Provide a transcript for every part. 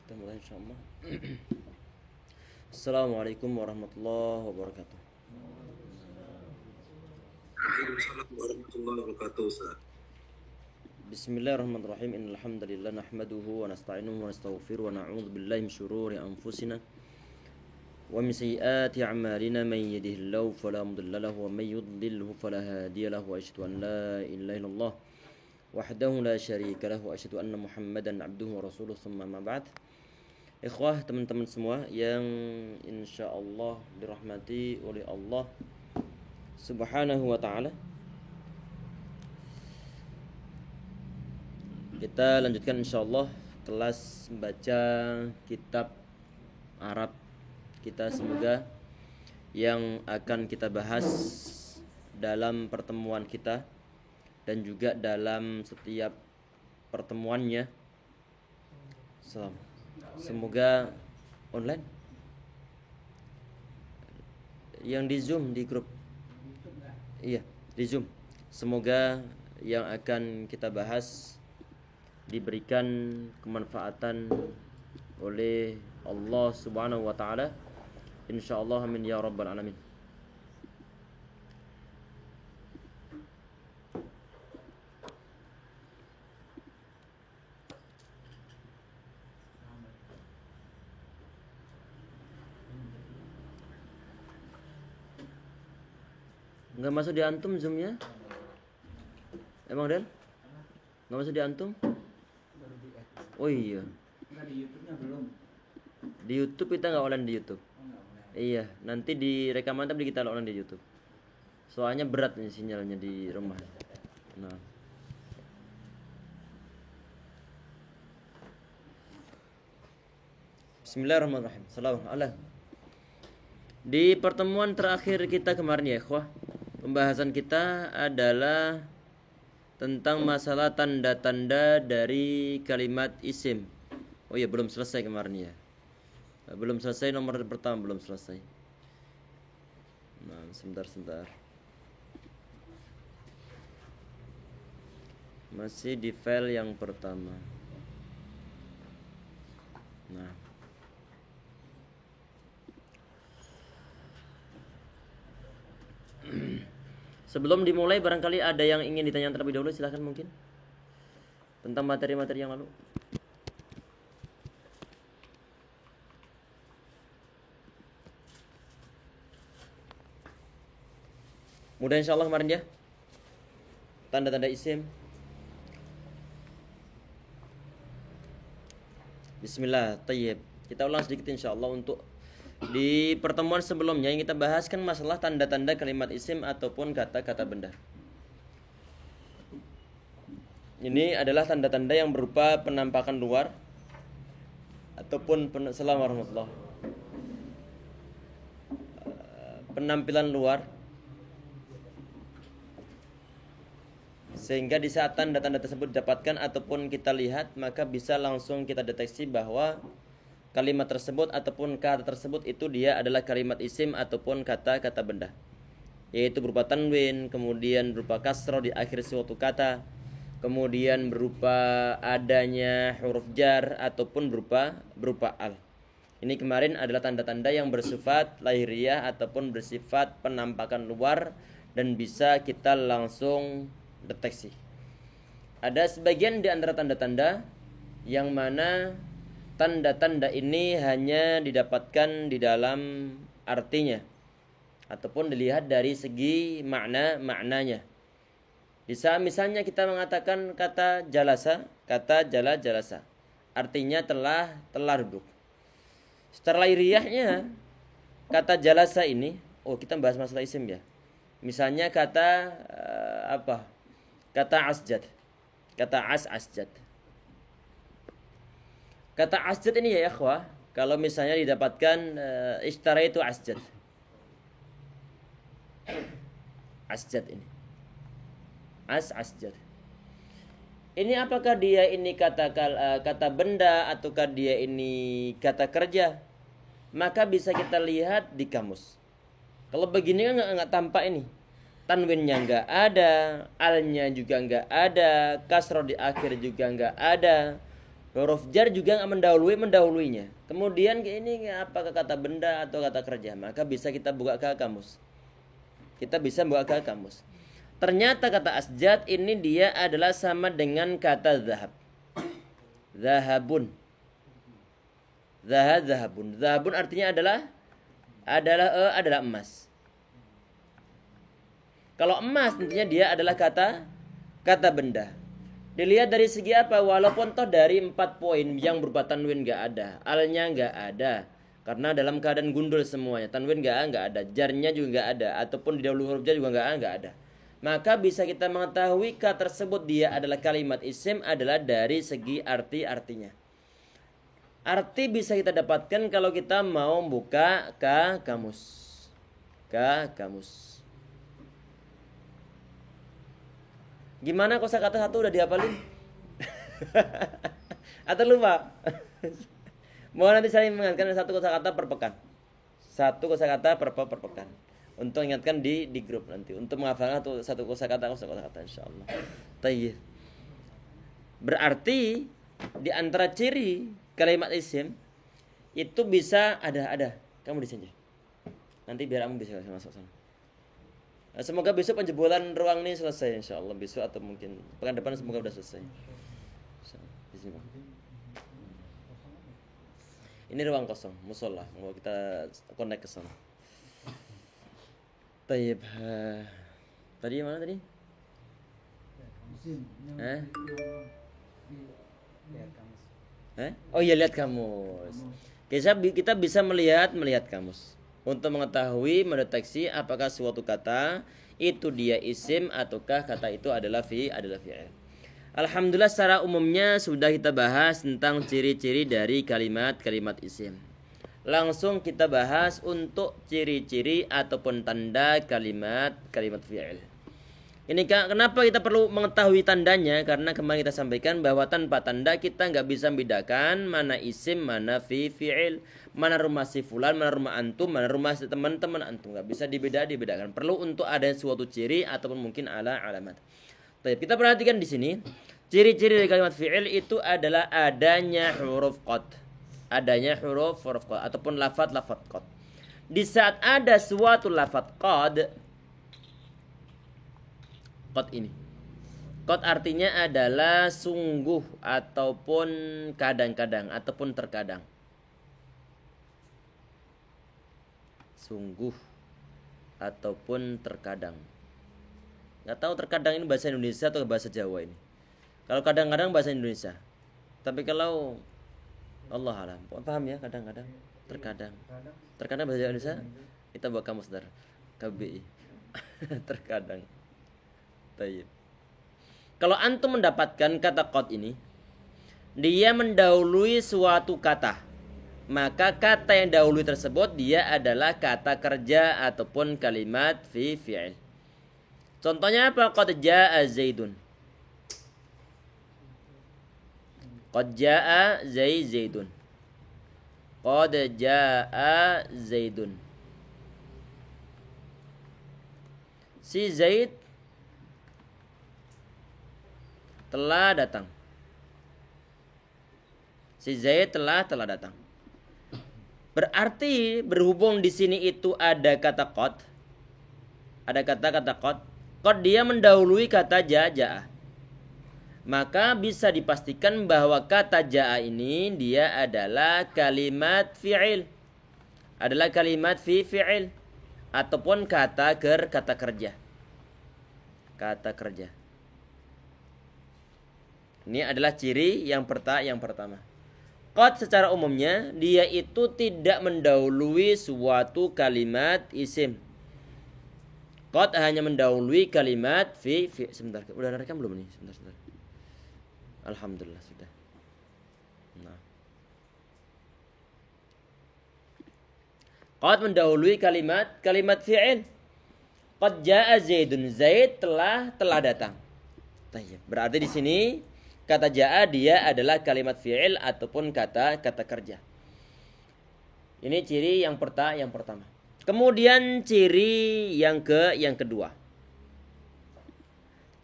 Kita mulai insyaallah. Assalamualaikum warahmatullahi wabarakatuh. Waalaikumsalam warahmatullahi wabarakatuh, Ustaz. Bismillahirrahmanirrahim. Innal hamdalillah nahmaduhu wa nasta'inuhu wa nastaghfiruh wa na'udzu billahi min shururi anfusina wa min sayyiati a'malina man yahdihillahu fala mudilla lahu wa may yudlilhu fala hadiya lahu wa asyhadu an la ilaha illallah wahdahu la syarika lahu wa asyhadu anna Muhammadan abduhu wa rasuluh tsumma ma ba'd. Ikhwah, teman-teman semua yang insyaallah dirahmati oleh Allah Subhanahu wa taala. Kita lanjutkan insyaallah kelas membaca kitab Arab kita, semoga yang akan kita bahas dalam pertemuan kita dan juga dalam setiap pertemuannya. Semoga online. Yang di Zoom, di grup. Iya, di Zoom. Semoga yang akan kita bahas diberikan kemanfaatan oleh Allah Subhanahu wa taala. Insyaallah, amin ya rabbal alamin. Enggak masuk di antum Zoom-nya? Emang Del? Enggak masuk di antum? Oh iya. Enggak, di YouTube-nya belum. Di YouTube kita enggak online di YouTube. Iya, nanti di rekaman tapi kita online di YouTube. Soalnya berat nih sinyalnya di rumah. Nah. Bismillahirrahmanirrahim. Assalamualaikum. Di pertemuan terakhir kita kemarin ya, ikhwah, pembahasan kita adalah tentang masalah tanda-tanda dari kalimat isim. Oh iya, belum selesai kemarin ya. Belum selesai, nomor pertama belum selesai. Nah, sebentar. Masih di file yang pertama. Nah. Sebelum dimulai, barangkali ada yang ingin ditanyakan terlebih dahulu, silahkan mungkin tentang materi-materi yang lalu. Mudah insyaallah kemarin ya, tanda-tanda isim. Bismillah, tayyib. Kita ulang sedikit insyaallah. Untuk di pertemuan sebelumnya yang kita bahas kan masalah tanda-tanda kalimat isim ataupun kata-kata benda. Ini adalah tanda-tanda yang berupa penampakan luar ataupun penampilan luar, sehingga di saat tanda-tanda tersebut didapatkan ataupun kita lihat, maka bisa langsung kita deteksi bahwa kalimat tersebut ataupun kata tersebut itu dia adalah kalimat isim ataupun kata-kata benda, yaitu berupa tanwin, kemudian berupa kasroh di akhir suatu kata, kemudian berupa adanya huruf jar ataupun berupa al. Ini kemarin adalah tanda-tanda yang bersifat lahiriah ataupun bersifat penampakan luar dan bisa kita langsung deteksi. Ada sebagian di antara tanda-tanda yang mana tanda-tanda ini hanya didapatkan di dalam artinya ataupun dilihat dari segi maknanya. Bisa misalnya kita mengatakan kata jalasa, jalasa, artinya telah duduk. Secara lahiriahnya kata jalasa ini, kita bahas masalah isim ya. Misalnya kata Kata asjad. Kata asjad. Kata asjad ini ya ikhwah, kalau misalnya didapatkan ishtaraitu asjad. Asjad ini. Asjad. Ini apakah dia ini kata benda ataukah dia ini kata kerja? Maka bisa kita lihat di kamus. Kalau begini kan enggak tampak ini. Tanwinnya enggak ada, alnya juga enggak ada, kasroh di akhir juga enggak ada, Huruf jar juga mendahuluinya. Kemudian ini apakah kata benda atau kata kerja? Maka bisa kita buka ke kamus. Kita bisa buka ke kamus. Ternyata kata asjad ini dia adalah sama dengan kata zahab. Zahabun. Zahabun. Zahabun artinya adalah emas. Kalau emas tentunya dia adalah kata benda. Dilihat dari segi apa? Walaupun toh dari 4 poin yang berupa tanwin enggak ada, alnya enggak ada. Karena dalam keadaan gundul semuanya, tanwin enggak ada, jarnya juga enggak ada, ataupun di dahulu huruf jar juga enggak ada. Maka bisa kita mengetahui kata tersebut dia adalah kalimat isim adalah dari segi arti-artinya. Arti bisa kita dapatkan kalau kita mau buka ke kamus. Gimana kosakata satu udah dihafalin? Atau lupa? Mau nanti saya mengingatkan satu kosakata per pekan. Satu kosakata per pekan. Untuk ingatkan di grup nanti. Untuk menghafalkan satu kosakata insyaallah. Tayyib. Berarti di antara ciri kalimat isim itu bisa ada. Kamu di sini. Nanti biar kamu bisa masuk sana. Semoga besok penjebolan ruang ini selesai insyaallah, besok atau mungkin pekan depan semoga sudah selesai. Ini ruang kosong, musola. Mau kita connect ke sana. Tayyib. Tadi mana tadi? Oh iya, lihat kamus. Kita bisa melihat kamus untuk mengetahui mendeteksi apakah suatu kata itu dia isim ataukah kata itu adalah fi'il. Alhamdulillah secara umumnya sudah kita bahas tentang ciri-ciri dari kalimat isim. Langsung kita bahas untuk ciri-ciri ataupun tanda kalimat fi'il. Ini kenapa kita perlu mengetahui tandanya? Karena kemarin kita sampaikan bahwa tanpa tanda kita nggak bisa membedakan mana isim, mana fi'il, mana rumah si fulan, mana rumah antum, mana rumah si teman-teman antum. Nggak bisa dibedakan. Perlu untuk ada suatu ciri ataupun mungkin alamat. Tapi kita perhatikan di sini, ciri-ciri dari kalimat fi'il itu adalah adanya huruf qad. Adanya huruf qad ataupun lafaz qad. Di saat ada suatu lafaz qad ini. Qad artinya adalah sungguh ataupun kadang-kadang ataupun terkadang. Sungguh ataupun terkadang. Nggak tahu terkadang ini bahasa Indonesia atau bahasa Jawa ini. Kalau kadang-kadang bahasa Indonesia. Tapi kalau Allah alam, paham ya kadang-kadang, terkadang. Terkadang bahasa Indonesia kita buat kamus saudara. KBI. Terkadang. Tayyib. Kalau antum mendapatkan kata qad ini, dia mendahului suatu kata. Maka kata yang dahului tersebut dia adalah kata kerja ataupun kalimat fi'il. Contohnya apa? Qad jaa Zaidun. Qad jaa Zaidun. Qad jaa Zaidun. Si Zaid telah datang. Si Zaid telah datang. Berarti berhubung di sini itu ada kata qad. Ada kata qad. Qad dia mendahului kata jaa. Maka bisa dipastikan bahwa kata jaa ini dia adalah kalimat fi'il. Adalah kalimat fi'il ataupun kata kerja. Kata kerja. Ini adalah ciri yang pertama. Qad secara umumnya dia itu tidak mendahului suatu kalimat isim. Qad hanya mendahului kalimat fi. Sebentar, udah rekam belum nih? Sebentar. Alhamdulillah sudah. Nah. Qad mendahului kalimat fi'il. Qad jaa Zaidun. Zaid telah datang. Berarti di sini kata jaa dia adalah kalimat fi'il ataupun kata kerja. Ini ciri yang pertama. Kemudian ciri yang kedua.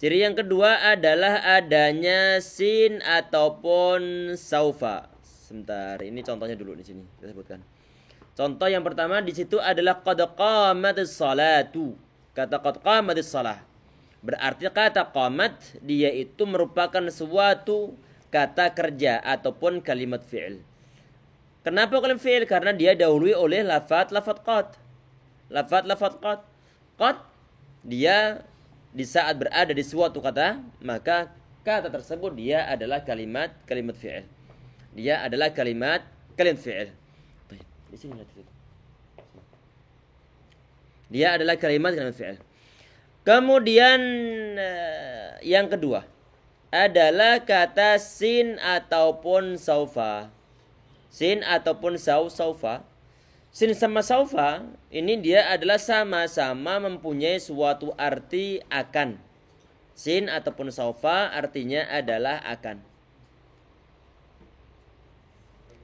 Ciri yang kedua adalah adanya sin ataupun saufa. Sebentar, ini contohnya dulu di sini kita sebutkan. Contoh yang pertama di situ adalah qad qamatis salatu. Kata qad qamatis salah. Berarti kata qamat dia itu merupakan suatu kata kerja ataupun kalimat fi'il. Kenapa kalimat fi'il? Karena dia dahului oleh lafaz qad. Lafaz qad. Qad dia di saat berada di suatu kata, maka kata tersebut dia adalah kalimat fi'il. Dia adalah kalimat fi'il. Di sini dia adalah kalimat fi'il. Kemudian yang kedua adalah kata sin ataupun saufa. Sin ataupun saufa. Sin sama saufa ini dia adalah sama-sama mempunyai suatu arti akan. Sin ataupun saufa artinya adalah akan.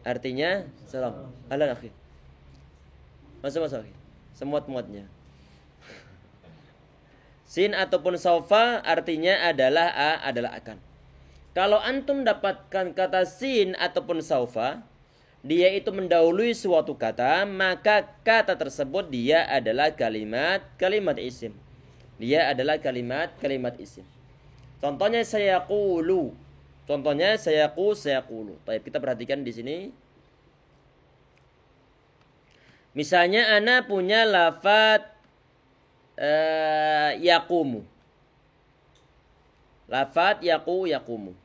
Artinya salam. Ahlan akhi. Masuk. Semut-mutnya. Sin ataupun saufa artinya adalah akan. Kalau antum dapatkan kata sin ataupun saufa, dia itu mendahului suatu kata, maka kata tersebut dia adalah kalimat isim. Dia adalah kalimat isim. Contohnya sayaqulu. Contohnya sayaqulu. Baik, kita perhatikan di sini. Misalnya ana punya lafaz yaqumu. Lafaz yaqumu.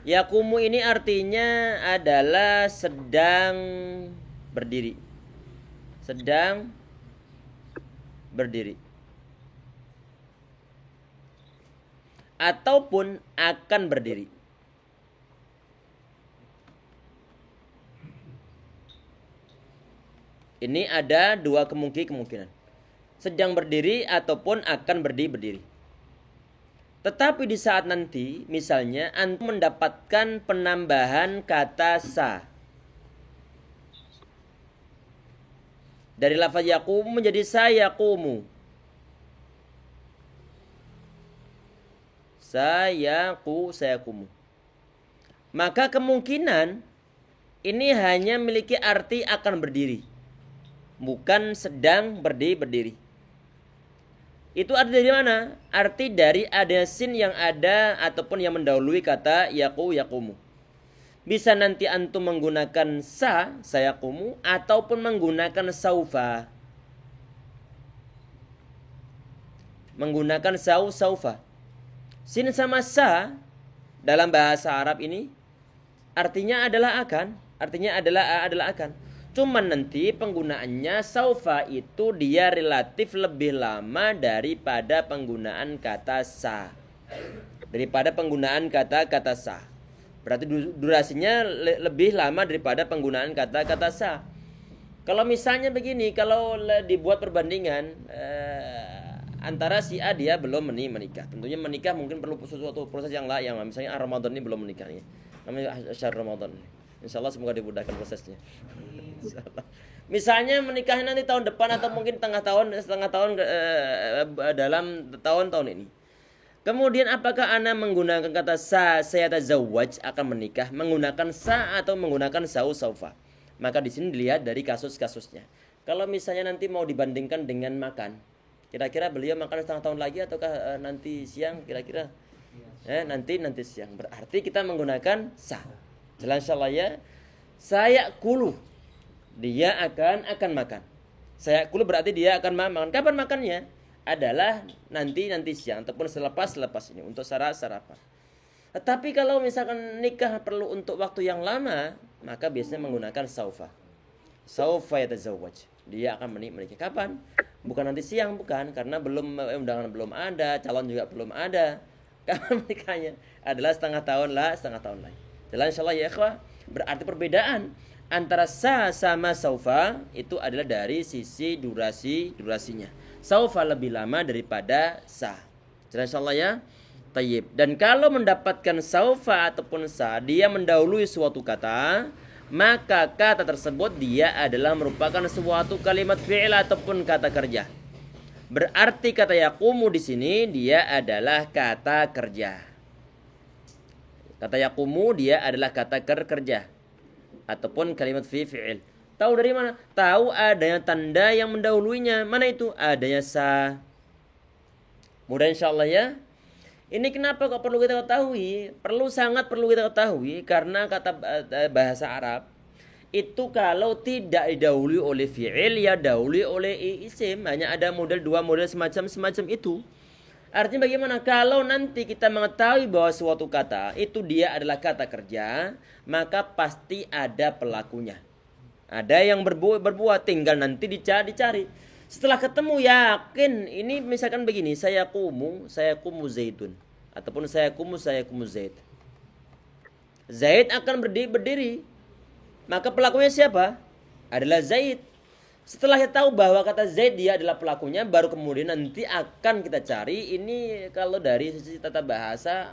Yaqumu ini artinya adalah sedang berdiri. Sedang berdiri. Ataupun akan berdiri. Ini ada dua kemungkinan. Sedang berdiri ataupun akan berdiri. Tetapi di saat nanti, misalnya antum mendapatkan penambahan kata sa. Dari lafaz yaqumu menjadi sayaqumu. Sayaqumu. Maka kemungkinan ini hanya memiliki arti akan berdiri. Bukan sedang berdiri. Itu arti dari mana? Arti dari ada sin yang ada ataupun yang mendahului kata yaqumu. Bisa nanti antum menggunakan sayaqumu ataupun menggunakan saufa. Menggunakan saufa. Sin sama sa dalam bahasa Arab ini artinya adalah akan. Artinya adalah akan. Cuman nanti penggunaannya saufa itu dia relatif lebih lama daripada penggunaan kata sa. Daripada penggunaan kata sa. Berarti durasinya lebih lama daripada penggunaan kata sa. Kalau misalnya begini, kalau dibuat perbandingan antara si A dia belum menikah. Tentunya menikah mungkin perlu suatu proses yang lain. Misalnya Ramadan ini belum menikah. Namanya syahr Ramadan. Insyaallah semoga dimudahkan prosesnya. Misalnya menikahnya nanti tahun depan atau mungkin setengah tahun dalam tahun ini. Kemudian apakah ana menggunakan kata saya tazawwaj akan menikah menggunakan sa atau menggunakan saufa? Maka di sini dilihat dari kasus-kasusnya. Kalau misalnya nanti mau dibandingkan dengan makan, kira-kira beliau makan setengah tahun lagi ataukah nanti siang kira-kira? Nanti siang. Berarti kita menggunakan sa. Jelas insyaallah ya. Saya kulu. Dia akan makan. Saya kulu berarti dia akan makan. Kapan makannya? Adalah nanti siang ataupun selepas ini untuk sarapan. Tetapi kalau misalkan nikah perlu untuk waktu yang lama, maka biasanya menggunakan saufa. Saufa yatazawwaj. Dia akan menikah. Kapan? Bukan nanti siang, bukan, karena undangan belum ada, calon juga belum ada. Kapan menikahnya? Adalah setengah tahun lagi. Jelas insyaallah ya ikhwah. Berarti perbedaan antara sa sama saufa itu adalah dari sisi durasinya. Saufa lebih lama daripada sa. Jelas insyaallah ya. Tayyib. Dan kalau mendapatkan saufa ataupun sa, dia mendahului suatu kata, maka kata tersebut dia adalah merupakan suatu kalimat fi'il ataupun kata kerja. Berarti kata yaqumu di sini dia adalah kata kerja. Kata yaqumu dia adalah kata kerja ataupun kalimat fi'il. Tahu dari mana? Tahu adanya tanda yang mendahuluinya. Mana itu? Adanya sa. Mudah insyaallah ya. Ini kenapa kok perlu kita ketahui? Sangat perlu kita ketahui karena kata bahasa Arab itu kalau tidak didahului oleh fi'il ya dahului oleh isim. Hanya ada dua model semacam itu. Artinya bagaimana? Kalau nanti kita mengetahui bahwa suatu kata itu dia adalah kata kerja, maka pasti ada pelakunya. Ada yang berbuat, tinggal nanti dicari. Setelah ketemu yakin, ini misalkan begini, saya kumu Zaidun. Ataupun saya kumu Zaid. Zaid akan berdiri. Maka pelakunya siapa? Adalah Zaid. Setelah kita tahu bahwa kata Zaid dia adalah pelakunya, baru kemudian nanti akan kita cari. Ini kalau dari sisi tata bahasa,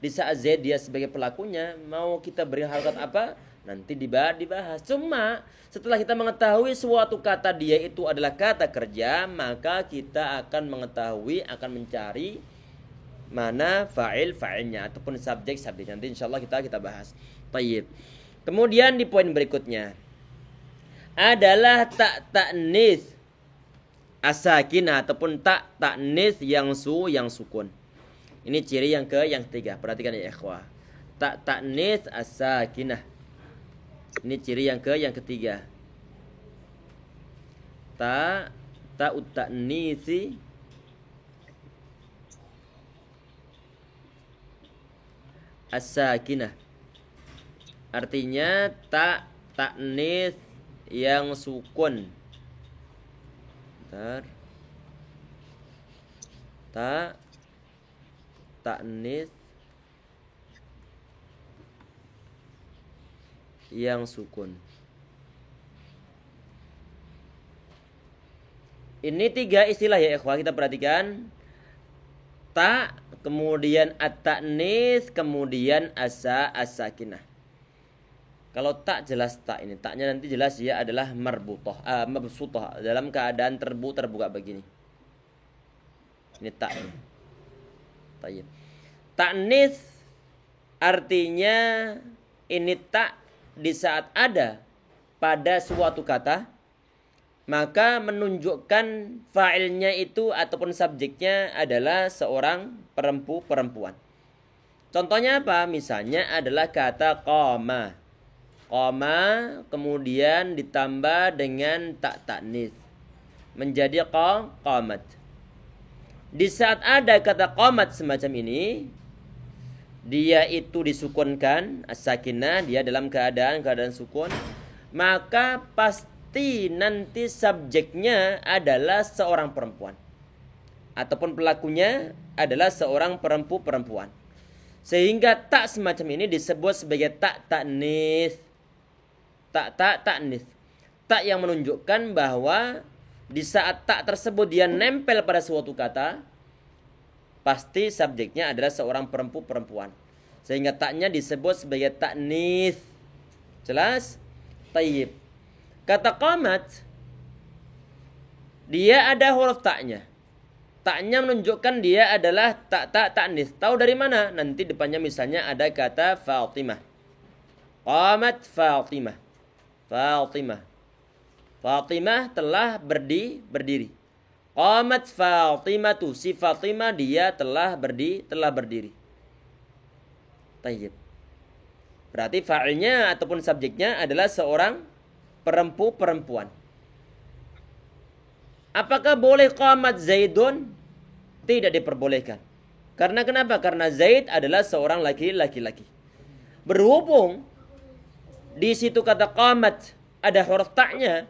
di saat Zaid dia sebagai pelakunya, mau kita beri harokat apa? Nanti dibahas. Cuma setelah kita mengetahui suatu kata dia itu adalah kata kerja, maka kita akan mengetahui, akan mencari mana fa'ilnya ataupun subjek. Nanti insyaallah kita bahas. Baik. Kemudian di poin berikutnya adalah ta'nis as-sakinah ataupun ta'nis yang sukun. Ini ciri yang ketiga. Perhatikan ya ikhwah. Ta'nis as-sakinah. Ini ciri yang ketiga. Ta'ut ta'nisi as-sakinah. Artinya ta'nis yang sukun. Ta'nis yang sukun. Ini 3 istilah ya ikhwah, kita perhatikan. Ta, kemudian at-ta'nis, kemudian as-sakinah. Kalau tak jelas tak ini, taknya nanti jelas dia adalah mabsutah, dalam keadaan terbuka begini. Ini tak. Tayyib. Ta'nis artinya ini tak di saat ada pada suatu kata, maka menunjukkan fa'ilnya itu ataupun subjeknya adalah seorang perempuan. Contohnya apa? Misalnya adalah kata qama. Qama kemudian ditambah dengan ta'nis menjadi qamat. Di saat ada kata qamat semacam ini, dia itu disukunkan as-sakinah, dia dalam keadaan sukun, maka pasti nanti subjeknya adalah seorang perempuan ataupun pelakunya adalah seorang perempuan. Sehingga tak semacam ini disebut sebagai ta'nis. Ta'nis. Tak yang menunjukkan bahwa di saat tak tersebut dia nempel pada suatu kata, pasti subjeknya adalah seorang perempuan. Sehingga taknya disebut sebagai ta'nis. Jelas? Tayyib. Kata qamat, dia ada huruf taknya. Taknya menunjukkan dia adalah ta'nis. Tahu dari mana? Nanti depannya misalnya ada kata Fatimah. Qamat Fatimah. Fatimah telah berdiri. Qamat Fatimatu, si Fatimah dia telah berdiri. Tayyib. Berarti fa'ilnya ataupun subjeknya adalah seorang perempuan. Apakah boleh qamat Zaidun? Tidak diperbolehkan. Karena kenapa? Karena Zaid adalah seorang laki-laki. Berhubung di situ kata qamat ada huruf ta'nya,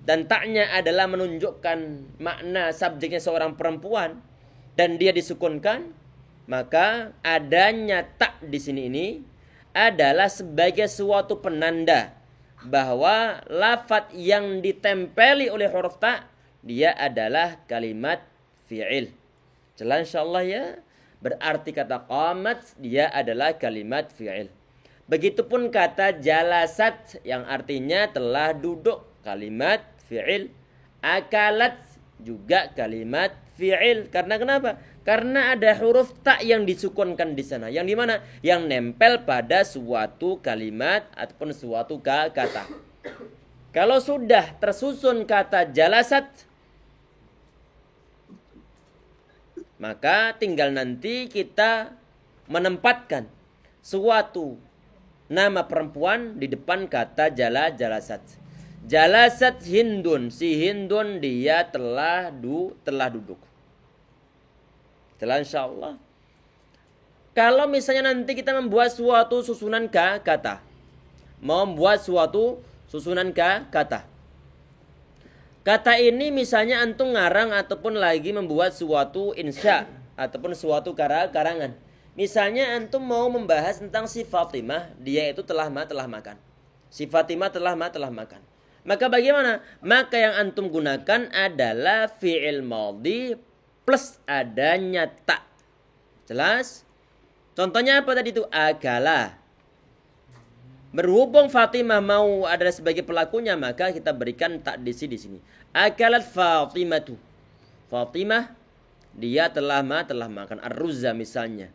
dan ta'nya adalah menunjukkan makna subjeknya seorang perempuan dan dia disukunkan, maka adanya tak di sini ini adalah sebagai suatu penanda bahwa lafadz yang ditempeli oleh huruf ta dia adalah kalimat fi'il. Jelas insyaallah ya. Berarti kata qamat dia adalah kalimat fi'il. Begitupun kata jalasat yang artinya telah duduk, kalimat fi'il. Akalat juga kalimat fi'il. Karena kenapa? Karena ada huruf ta yang disukunkan di sana. Yang di mana? Yang nempel pada suatu kalimat ataupun suatu kata. Kalau sudah tersusun kata jalasat, maka tinggal nanti kita menempatkan suatu nama perempuan di depan kata jalasat. Jalasat Hindun, si Hindun dia telah duduk. Telah insyaallah. Kalau misalnya nanti kita membuat suatu susunan kata, mau membuat suatu susunan kata. Kata ini misalnya antum ngarang ataupun lagi membuat suatu insya ataupun suatu karangan. Misalnya antum mau membahas tentang si Fatimah, dia itu telah makan. Si Fatimah telah makan. Maka bagaimana? Maka yang antum gunakan adalah fi'il madhi plus adanya ta. Jelas? Contohnya apa tadi itu? Akala. Berhubung Fatimah mau adalah sebagai pelakunya, maka kita berikan tak di sini. Akalat Fatimatu. Fatimah dia telah makan ar-ruzza misalnya.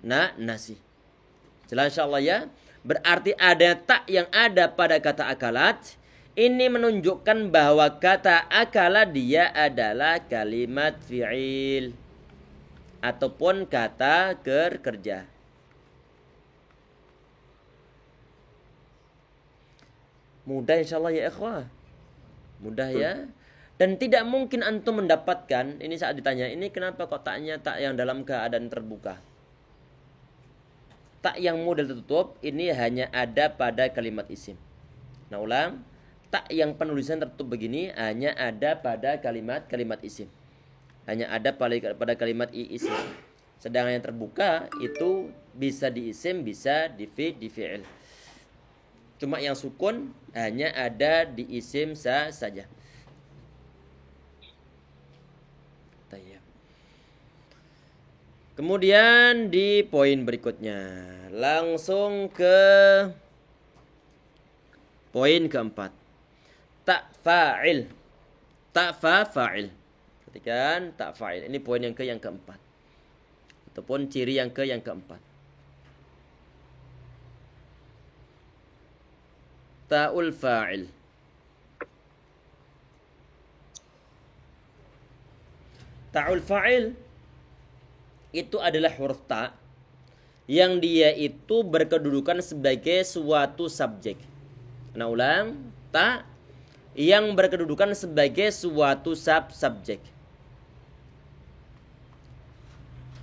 Nasi. Jelas insyaallah ya. Berarti ada tak yang ada pada kata akalat. Ini menunjukkan bahwa kata akala dia adalah kalimat fi'il ataupun kata kerja. Mudah insyaallah ya ikhwah. Mudah ya. Dan tidak mungkin antum mendapatkan, ini saat ditanya, ini kenapa kotaknya tak yang dalam keadaan terbuka? Tak yang model tertutup ini hanya ada pada kalimat isim. Nah ulang, tak yang penulisan tertutup begini hanya ada pada kalimat isim. Hanya ada pada kalimat isim. Sedangkan yang terbuka itu bisa di isim, bisa di fi'il. Cuma yang sukun hanya ada di isim saja. Kemudian di poin berikutnya, langsung ke poin keempat. Tak fa'il. Tak fa'il. Perhatikan tak fa'il. Ini poin yang keempat. Ataupun ciri yang keempat. Ta'ul fa'il. Ta'ul fa'il itu adalah huruf ta yang dia itu berkedudukan sebagai suatu subjek. Nah ulang, ta yang berkedudukan sebagai suatu subjek.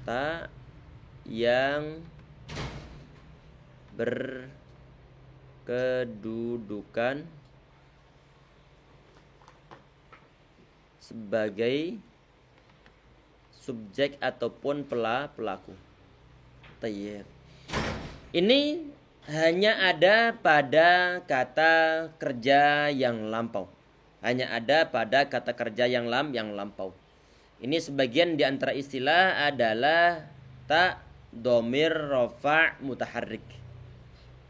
Ta yang berkedudukan sebagai subjek ataupun pelaku. Tayyib. Ini hanya ada pada kata kerja yang lampau. Hanya ada pada kata kerja yang lampau. Ini sebagian di antara istilah adalah ta dhamir rafa' mutaharrik.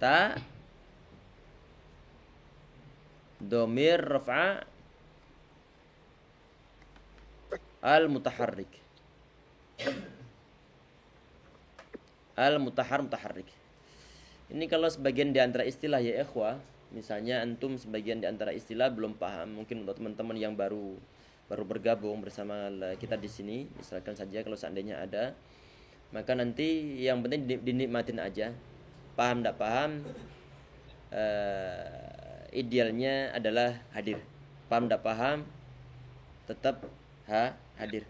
Ta dhamir rafa' al mutaharrik. Mutaharrik. Ini kalau sebagian di antara istilah ya ikhwah, misalnya antum sebagian di antara istilah belum paham, mungkin untuk teman-teman yang baru bergabung bersama kita di sini, misalkan saja kalau seandainya ada, maka nanti yang penting dinikmatin aja. Paham enggak paham, idealnya adalah hadir. Paham enggak paham, tetap hadir.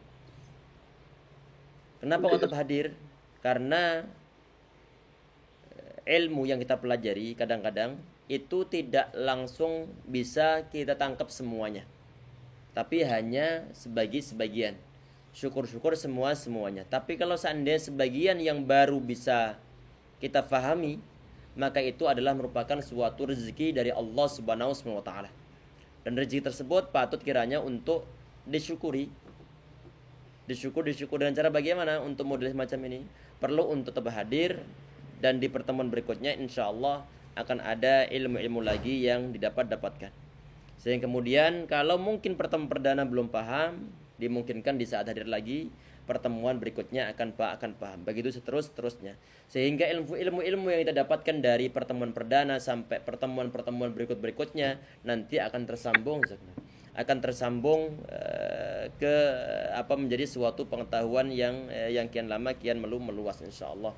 Kenapa kok tetap hadir? Karena ilmu yang kita pelajari kadang-kadang itu tidak langsung bisa kita tangkap semuanya. Tapi hanya sebagian. Syukur-syukur semuanya. Tapi kalau seandainya sebagian yang baru bisa kita fahami, maka itu adalah merupakan suatu rezeki dari Allah Subhanahu wa taala. Dan rezeki tersebut patut kiranya untuk disyukuri dengan cara bagaimana? Untuk model semacam ini perlu untuk tetap hadir, dan di pertemuan berikutnya insyaallah akan ada ilmu-ilmu lagi yang dapatkan. Sehingga kemudian kalau mungkin pertemuan perdana belum paham, dimungkinkan di saat hadir lagi pertemuan berikutnya akan paham. Begitu seterusnya. Sehingga ilmu yang kita dapatkan dari pertemuan perdana sampai pertemuan berikutnya nanti akan tersambung ke menjadi suatu pengetahuan yang kian lama kian meluas insyaallah.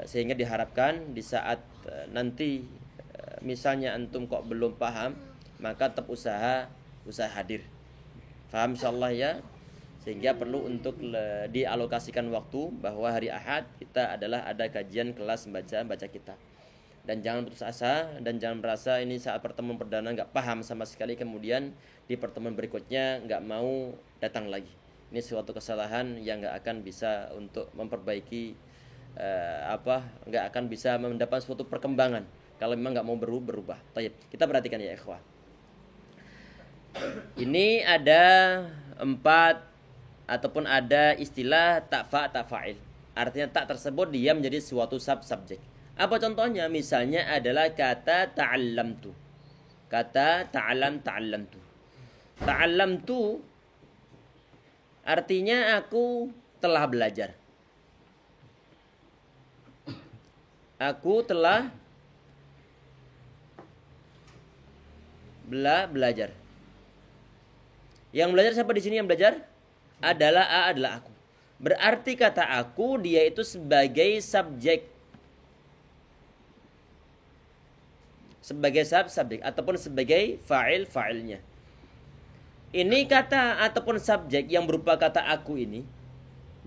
Sehingga diharapkan di saat nanti misalnya antum kok belum paham, maka tetap usaha hadir. Paham insyaallah ya? Sehingga perlu untuk dialokasikan waktu bahwa hari Ahad kita ada kajian kelas baca kita. Dan jangan putus asa dan jangan merasa ini saat pertemuan perdana nggak paham sama sekali, kemudian di pertemuan berikutnya nggak mau datang lagi. Ini suatu kesalahan yang nggak akan bisa untuk memperbaiki nggak akan bisa mendapat suatu perkembangan kalau memang nggak mau berubah. Baik, kita perhatikan ya ikhwah. Ini ada 4 ataupun ada istilah tak fa'il. Artinya tak tersebut dia menjadi suatu subjek. Apa contohnya? Misalnya adalah kata ta'allamtu. Kata ta'allamtu. Ta'allamtu artinya aku telah belajar. Aku telah belajar. Yang belajar siapa di sini yang belajar? Adalah aku. Berarti kata aku dia itu sebagai subjek. Sebagai subjek ataupun sebagai fa'ilnya. Ini kata ataupun subjek yang berupa kata aku ini,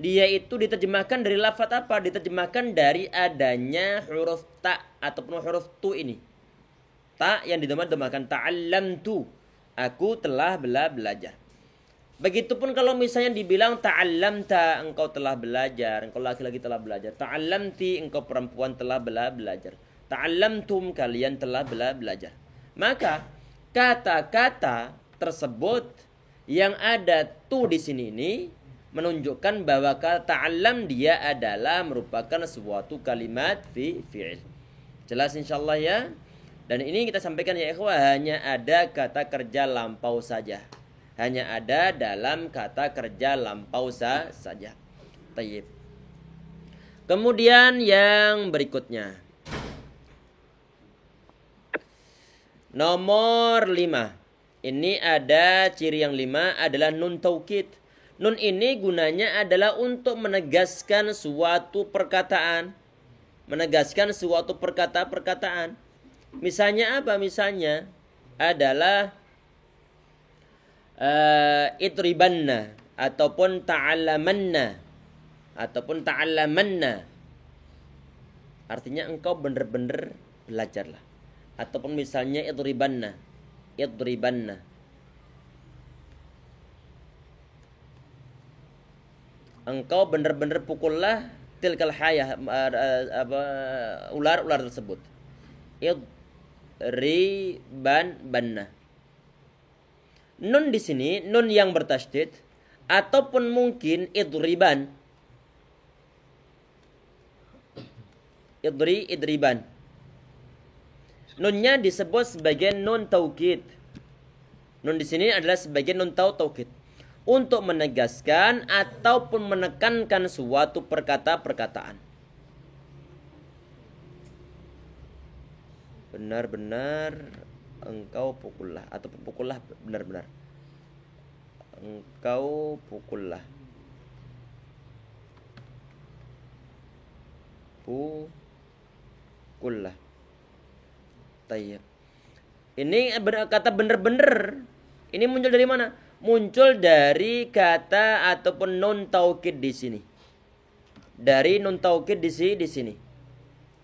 dia itu diterjemahkan dari lafaz apa? Diterjemahkan dari adanya huruf ta ataupun huruf tu ini. Ta yang diterjemahkan ta'allamtu. Aku telah belajar. Begitupun kalau misalnya dibilang ta'allamta, engkau telah belajar, engkau laki-laki telah belajar. Ta'allamti, engkau perempuan telah belajar. Ta'allamtum, kalian telah belajar. Maka kata-kata tersebut yang ada tu di sini ini menunjukkan bahwa kata ta'allam dia adalah merupakan suatu kalimat fi'il. Jelas insyaallah ya. Dan ini kita sampaikan ya ikhwah, hanya ada kata kerja lampau saja. Hanya ada dalam kata kerja lampau saja. Tayyib. Kemudian yang berikutnya. Nomor 5. Ini ada ciri yang 5 adalah nun taukid. Nun ini gunanya adalah untuk menegaskan suatu perkataan. Menegaskan suatu perkataan. Misalnya apa? Misalnya adalah idribanna ataupun ta'allamanna artinya engkau benar-benar belajarlah. Ataupun misalnya idribanna engkau benar-benar pukullah tilkal hayah ular tersebut. Idribanna. Nun di sini nun yang bertasydid ataupun mungkin idriban. Idriban. Nunnya disebut sebagai nun taukid. Nun di sini adalah sebagai nun taukid untuk menegaskan ataupun menekankan suatu perkataan. Benar-benar engkau pukullah atau pukullah benar-benar. Engkau pukullah. Pukullah. Tayyib. Ini kata benar-benar. Ini muncul dari mana? Muncul dari kata ataupun nun taukid di sini. Dari nun taukid di sini.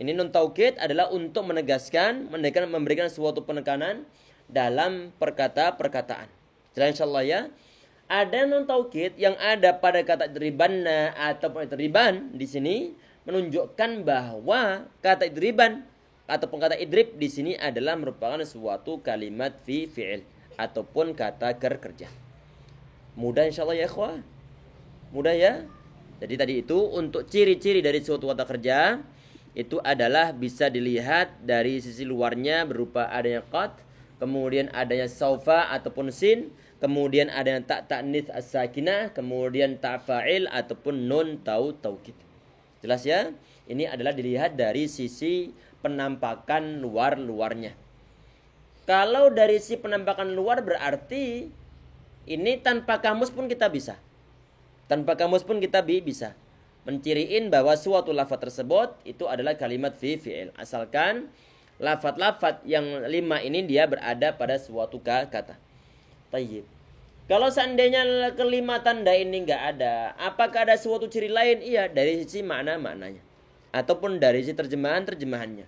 Ini nun taukid adalah untuk menegaskan, memberikan suatu penekanan dalam perkataan. Jelas insyaallah ya. Ada nun taukid yang ada pada kata idribanna ataupun idriban di sini menunjukkan bahwa kata idriban ataupun kata idrib di sini adalah merupakan suatu kalimat fi'il ataupun kata kerja. Mudah insyaallah ya ikhwah. Mudah ya. Jadi tadi itu untuk ciri-ciri dari suatu kata kerja itu adalah bisa dilihat dari sisi luarnya berupa adanya qad, kemudian adanya saufa ataupun sin, kemudian adanya tak ta'nits as-sakinah, kemudian ta fa'il ataupun nun taukid. Jelas ya? Ini adalah dilihat dari sisi penampakan luar-luarnya. Kalau dari sisi penampakan luar berarti ini tanpa kamus pun kita bisa. Tanpa kamus pun kita bisa menciriin bahwa suatu lafaz tersebut itu adalah kalimat fi'il. Asalkan lafaz-lafaz yang 5 ini dia berada pada suatu kata. Tayyib. Kalau seandainya kelima tanda ini enggak ada, apakah ada suatu ciri lain? Iya, dari sisi maknanya. Ataupun dari sisi terjemahannya.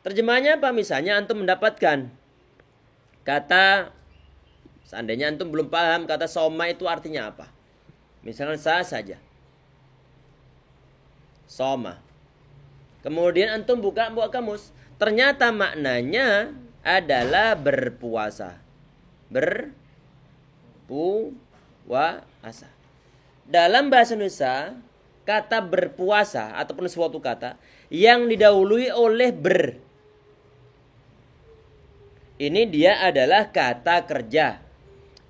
Terjemahannya apa? Misalnya antum mendapatkan kata, seandainya antum belum paham kata soma itu artinya apa. Misalnya saja. Soma. Kemudian antum buka kamus. Ternyata maknanya adalah berpuasa. Berpuasa. Dalam bahasa Indonesia, kata berpuasa ataupun suatu kata yang didahului oleh ini dia adalah kata kerja,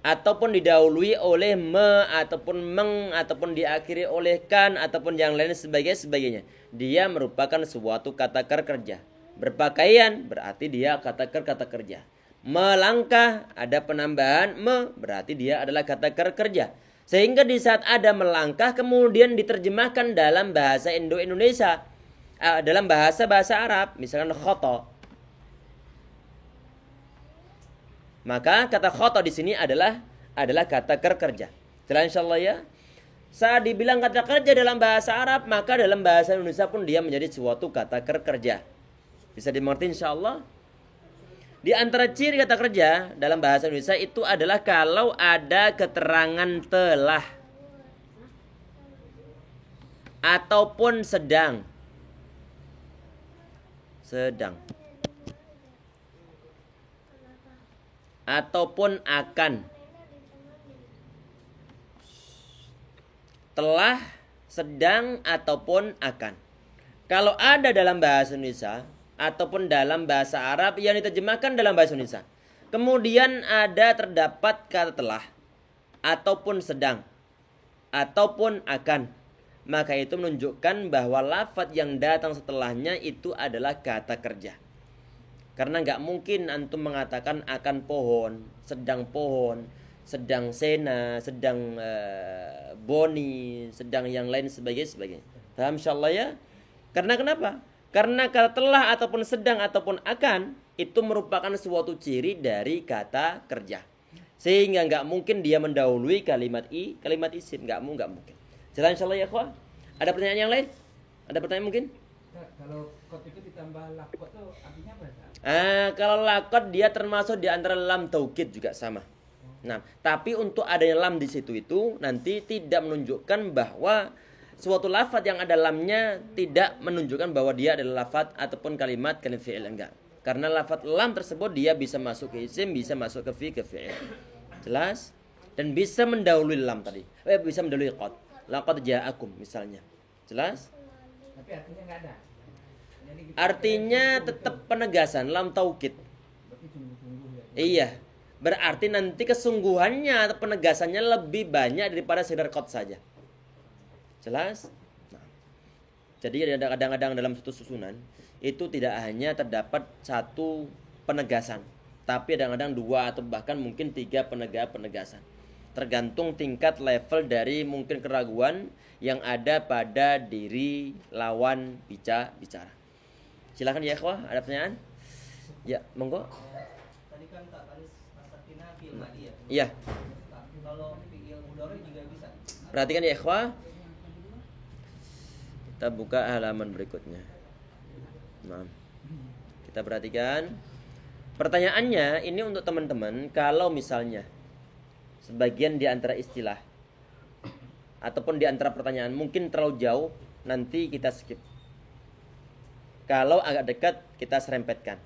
ataupun didahului oleh me ataupun meng ataupun diakhiri oleh kan ataupun yang lain sebagainya. Dia merupakan suatu kata kerja. Berpakaian berarti dia kata kerja. Melangkah ada penambahan me berarti dia adalah kata kerja. Sehingga di saat ada melangkah kemudian diterjemahkan dalam bahasa Indo-Indonesia, dalam bahasa Arab, misalkan khoto. Maka kata khoto di sini adalah kata kerja. Jelas insyaallah ya. Saat dibilang kata kerja dalam bahasa Arab, maka dalam bahasa Indonesia pun dia menjadi suatu kata kerja. Bisa dimengerti insyaallah. Di antara ciri kata kerja dalam bahasa Indonesia itu adalah kalau ada keterangan telah ataupun sedang ataupun akan. Telah, sedang ataupun akan. Kalau ada dalam bahasa Indonesia ataupun dalam bahasa Arab yang diterjemahkan dalam bahasa Indonesia, kemudian terdapat kata telah ataupun sedang ataupun akan, maka itu menunjukkan bahwa lafaz yang datang setelahnya itu adalah kata kerja. Karena nggak mungkin antum mengatakan akan pohon, sedang sena, sedang boni, sedang yang lain sebagainya. Paham insyaallah ya? Karena kenapa? Karena kata telah ataupun sedang ataupun akan itu merupakan suatu ciri dari kata kerja. Sehingga nggak mungkin dia mendahului kalimat isim, nggak mungkin. Jelas insyaallah ya ikhwah? Ada pertanyaan yang lain? Ada pertanyaan mungkin? Kalau kot itu ditambah lakot itu artinya apa? Kalau lakot dia termasuk di antara lam taukid juga sama. Nah, tapi untuk adanya lam di situ itu nanti tidak menunjukkan bahwa suatu lafaz yang ada lamnya tidak menunjukkan bahwa dia adalah lafaz ataupun kalimat fi'il, enggak. Karena lafaz lam tersebut dia bisa masuk ke isim, bisa masuk ke fi'il. Jelas? Dan bisa mendahului lam tadi. Bisa mendahului qad. Laqad ja'akum misalnya. Jelas? Tapi artinya enggak ada. Artinya tetap penegasan lam taukid. Berarti sungguh-sungguh ya. Iya. Berarti nanti kesungguhannya atau penegasannya lebih banyak daripada sekedar qad saja. Jelas? Nah, jadi kadang-kadang dalam satu susunan itu tidak hanya terdapat satu penegasan, tapi kadang-kadang 2 atau bahkan mungkin 3 penegasan. Tergantung tingkat level dari mungkin keraguan yang ada pada diri lawan bicara. Silakan ya ikhwah, ada pertanyaan? Ya, monggo. Tadi kan tak tanis asatina fi'il madi ya. Iya. Kalau fi'il mudhari juga bisa. Perhatikan ya ikhwah. Kita buka halaman berikutnya. Nah, kita perhatikan. Pertanyaannya ini untuk teman-teman, kalau misalnya sebagian di antara istilah ataupun di antara pertanyaan mungkin terlalu jauh, nanti kita skip. Kalau agak dekat kita serempetkan.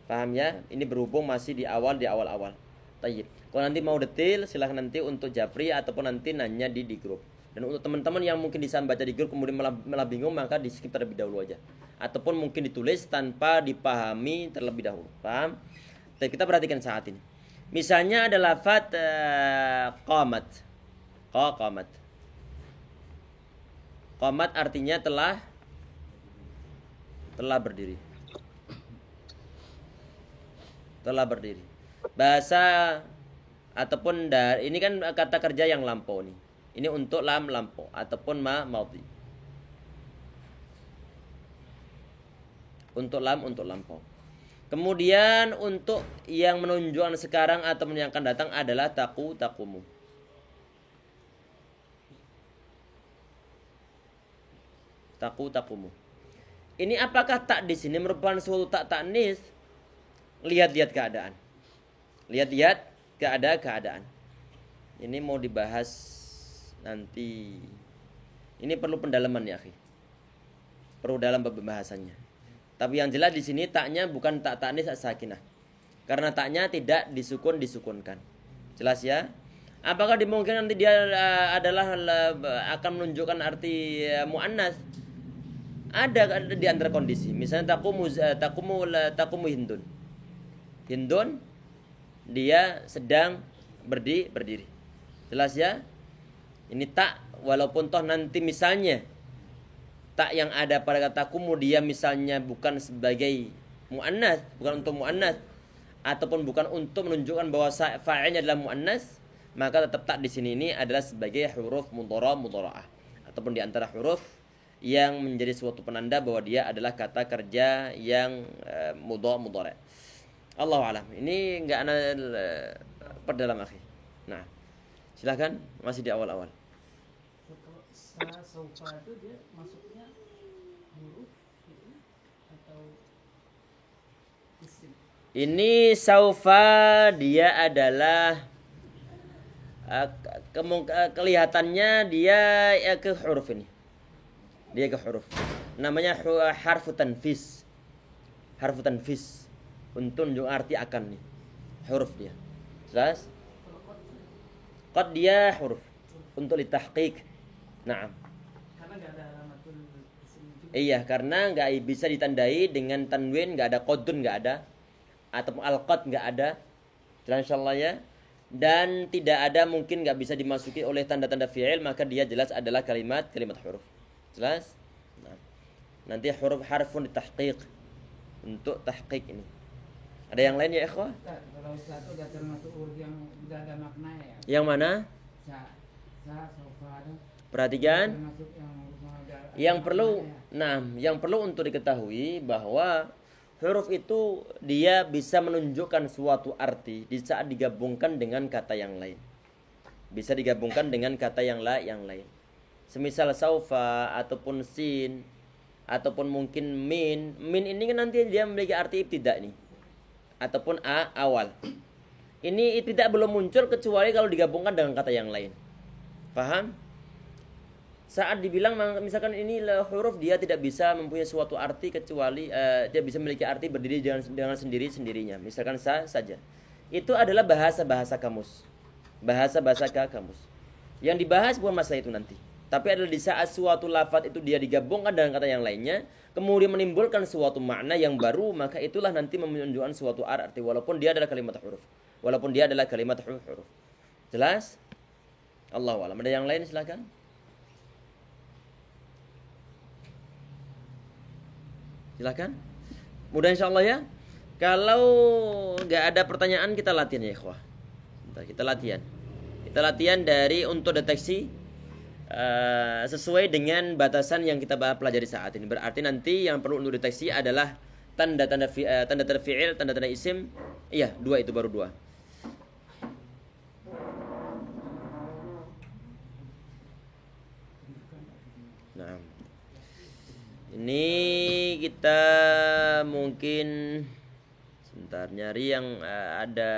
Paham ya? Ini berhubung masih di awal-awal. Tayyib. Kalau nanti mau detail silahkan nanti untuk japri ataupun nanti nanya di grup. Dan untuk teman-teman yang mungkin bisa baca di grup kemudian malah bingung, maka di skip terlebih dahulu aja. Ataupun mungkin ditulis tanpa dipahami terlebih dahulu. Paham? Kita perhatikan saat ini. Misalnya ada lafaz qamat. Qamat. Qamat artinya telah berdiri. Telah berdiri. Bahasa ataupun ini kan kata kerja yang lampau nih. Ini untuk lam lampau ataupun madhi. Untuk lampau. Kemudian untuk yang menunjukkan sekarang atau yang akan datang adalah taqumu. Taqumu. Ini apakah tak di sini merupakan suatu tak ta'nis? Lihat-lihat keadaan. Lihat-lihat keadaan. Ini mau dibahas nanti. Ini perlu pendalaman ya, akhi. Perlu dalam pembahasannya. Tapi yang jelas di sini taknya bukan tak ta'nis as-sakinah. Karena taknya tidak disukunkan. Jelas ya? Apakah dimungkinkan nanti dia adalah akan menunjukkan arti muannas? Ada di antara kondisi. Misalnya taqumu Hindun. Hindun dia sedang berdiri. Jelas ya? Ini tak walaupun toh nanti misalnya tak yang ada pada kata kumu dia misalnya bukan sebagai muannas, bukan untuk muannas ataupun bukan untuk menunjukkan bahwa fa'ilnya adalah muannas, maka tetap tak di sini ini adalah sebagai huruf mudhara'ah ataupun di antara huruf yang menjadi suatu penanda bahwa dia adalah kata kerja yang mudhari'. Allahu a'lam. Ini enggak ana perdalam akhi. Nah, silakan masih di awal-awal. Kalau saufa itu dia masuknya huruf atau isim? Ini saufa dia adalah kelihatannya dia ke huruf ini. Dia ke huruf. Namanya harfu tanfis. Harfu tanfis. Untuk menunjuk arti akan nih. Huruf dia. Jelas? Qad dia huruf. Untuk litahqiq. Naam. Karena nggak ada alamatul isim juga. Iya, karena nggak bisa ditandai dengan tanwin, nggak ada qadun, nggak ada. Atau al-qad nggak ada. Jelas insyaallah ya. Dan tidak ada mungkin nggak bisa dimasuki oleh tanda-tanda fi'il, maka dia jelas adalah kalimat huruf. Jelas? Nah, nanti huruf harfun ditahqiq untuk tahqiq ini. Ada yang lain ya ikhwah? Kalau satu udah termasuk huruf yang udah ada maknanya ya. Yang mana? Saufa ada. Perhatikan. Termasuk yang huruf yang ada Yang perlu, maknanya. yang perlu untuk diketahui bahwa huruf itu dia bisa menunjukkan suatu arti di saat digabungkan dengan kata yang lain. Bisa digabungkan dengan kata yang lain. Semisal saufa ataupun sin ataupun mungkin min. Min ini kan nanti dia memiliki arti ibtida nih. Ataupun awal. Ini tidak belum muncul kecuali kalau digabungkan dengan kata yang lain. Paham? Saat dibilang misalkan ini huruf dia tidak bisa mempunyai suatu arti kecuali dia bisa memiliki arti berdiri dengan sendirinya. Misalkan saja. Itu adalah bahasa kamus. Bahasa kamus. Yang dibahas bukan masalah itu nanti. Tapi adalah di saat suatu lafaz itu dia digabungkan dengan kata yang lainnya, kemudian menimbulkan suatu makna yang baru, maka itulah nanti menunjukkan suatu arti walaupun dia adalah kalimat huruf. Walaupun dia adalah kalimat huruf. Jelas? Allahu a'lam. Ada yang lain silakan. Silakan. Mudah insyaallah ya. Kalau nggak ada pertanyaan kita latihan ya ikhwah. Kita latihan dari untuk deteksi sesuai dengan batasan yang kita pelajari saat ini. Berarti nanti yang perlu untuk deteksi adalah tanda-tanda fi'il, tanda-tanda isim. Iya, dua itu baru dua. Nah, ini kita mungkin sebentar nyari yang ada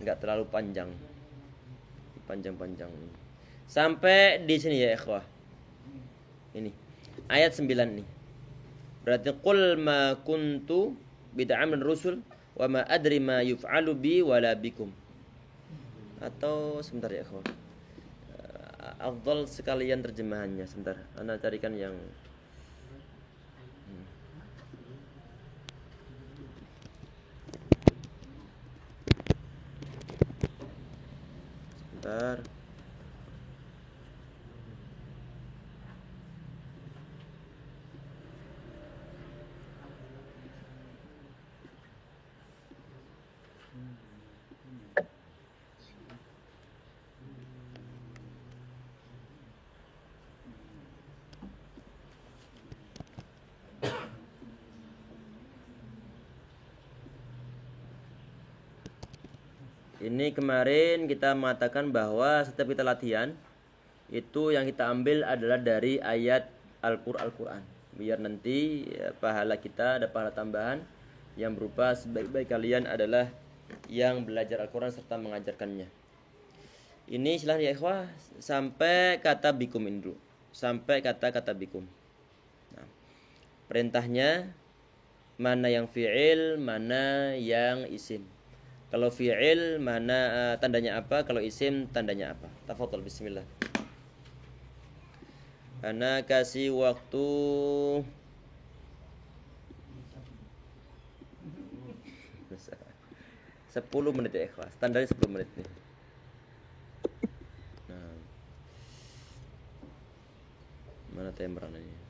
nggak terlalu panjang nih. Sampai di sini ya ikhwah. Ini ayat 9 nih. Berarti qul ma kuntu bid'am min rusul wa ma adri ma yuf'alu bi wala bikum. Atau sebentar ya ikhwah. Afdal sekalian terjemahannya sebentar. Anda carikan yang Sebentar. Ini kemarin kita mengatakan bahwa setiap kita latihan itu yang kita ambil adalah dari ayat Al-Quran. Biar nanti pahala kita ada pahala tambahan yang berupa sebaik-baik kalian adalah yang belajar Al-Quran serta mengajarkannya. Ini silahkan ya ikhwah sampai kata bikum ini dulu. Sampai kata-kata bikum. Nah, perintahnya mana yang fi'il, mana yang isim. Kalau fi'il mana tandanya apa, kalau isim tandanya apa. Tafadhol bismillah. Ana kasih waktu 10 menit ya ikhlas. Standarnya 10 menit nih. Nah. Mana timeran ini?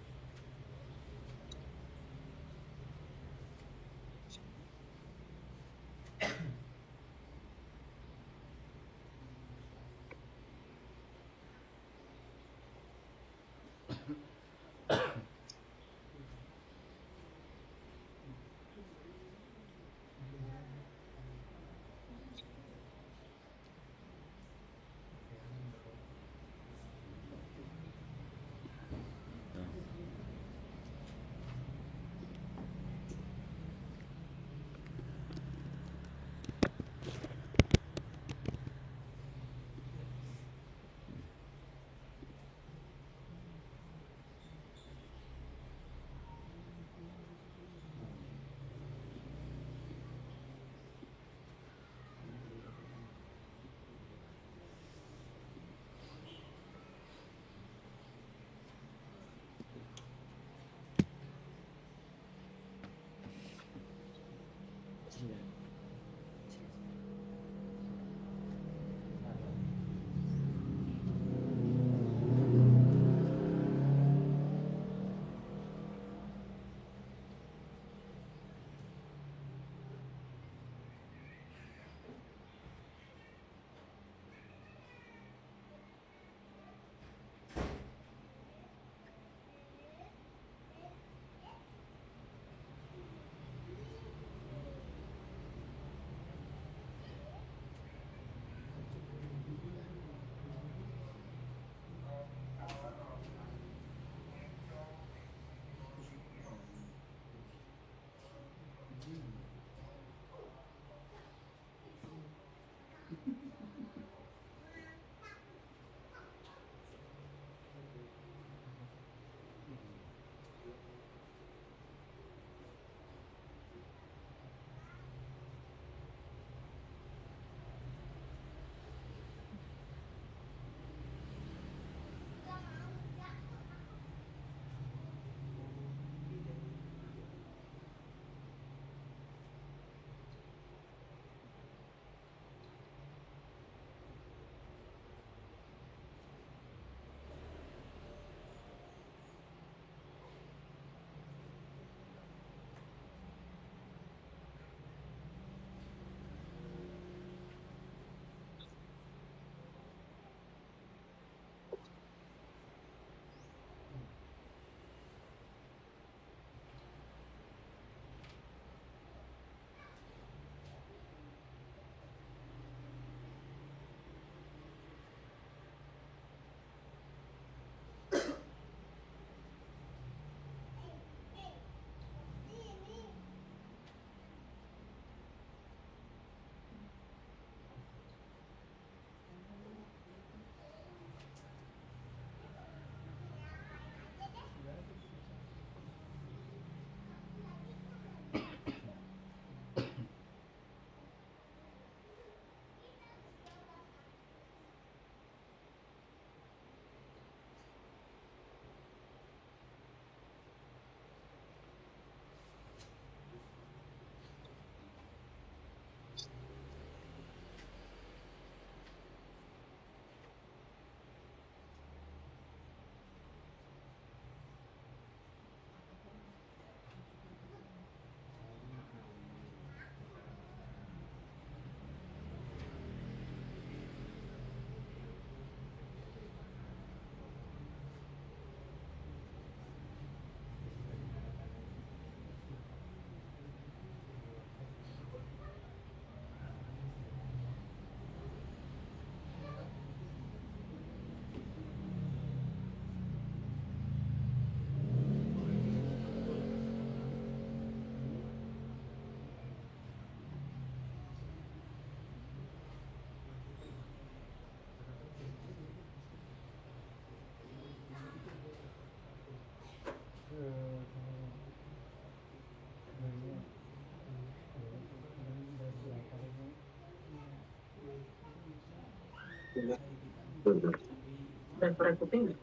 Referensi tinggi.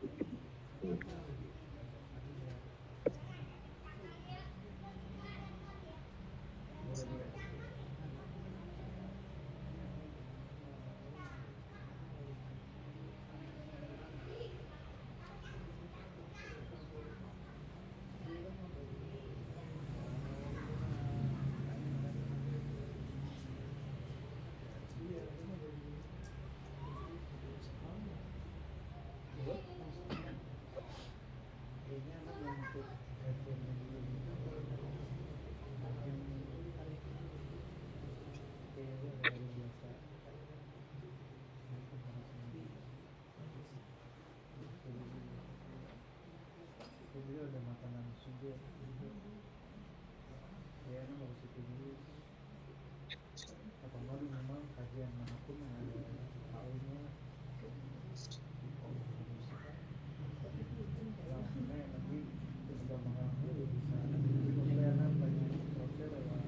Beliau ada makanan juga. Ya, ini harus dipilih. Apa malu memang kajian manapun yang ada tahunya. Nah, sebenarnya nanti sudah mengalami bisa pelayanan banyak proses lewat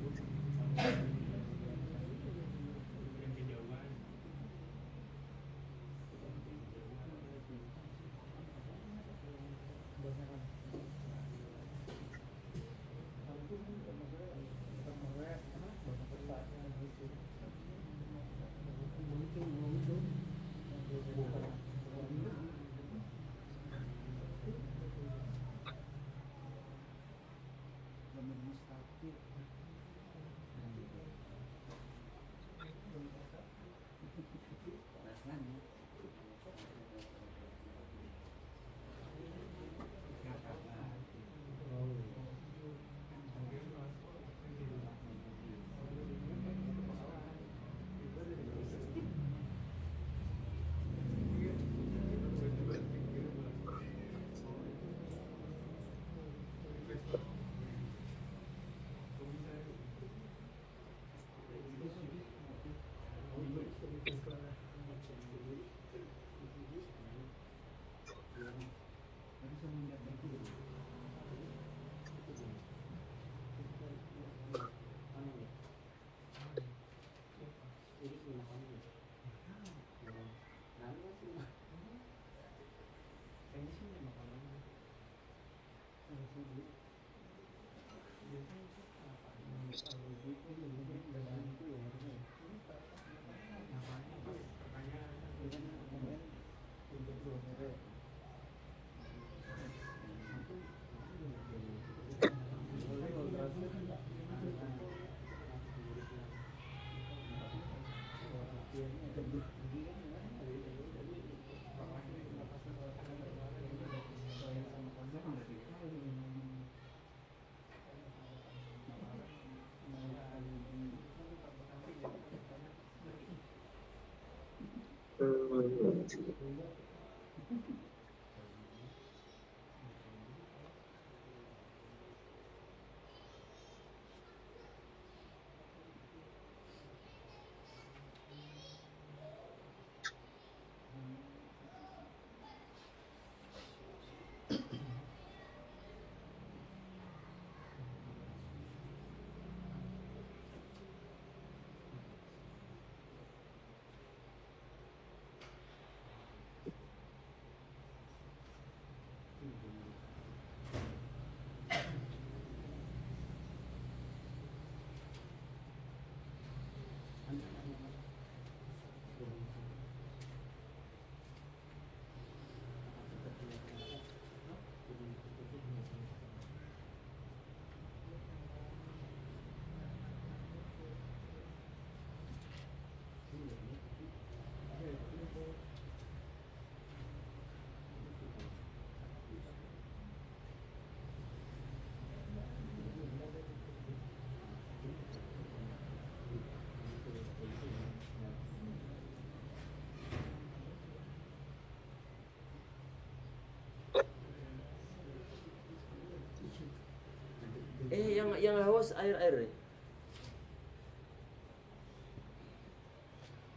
yang haus air.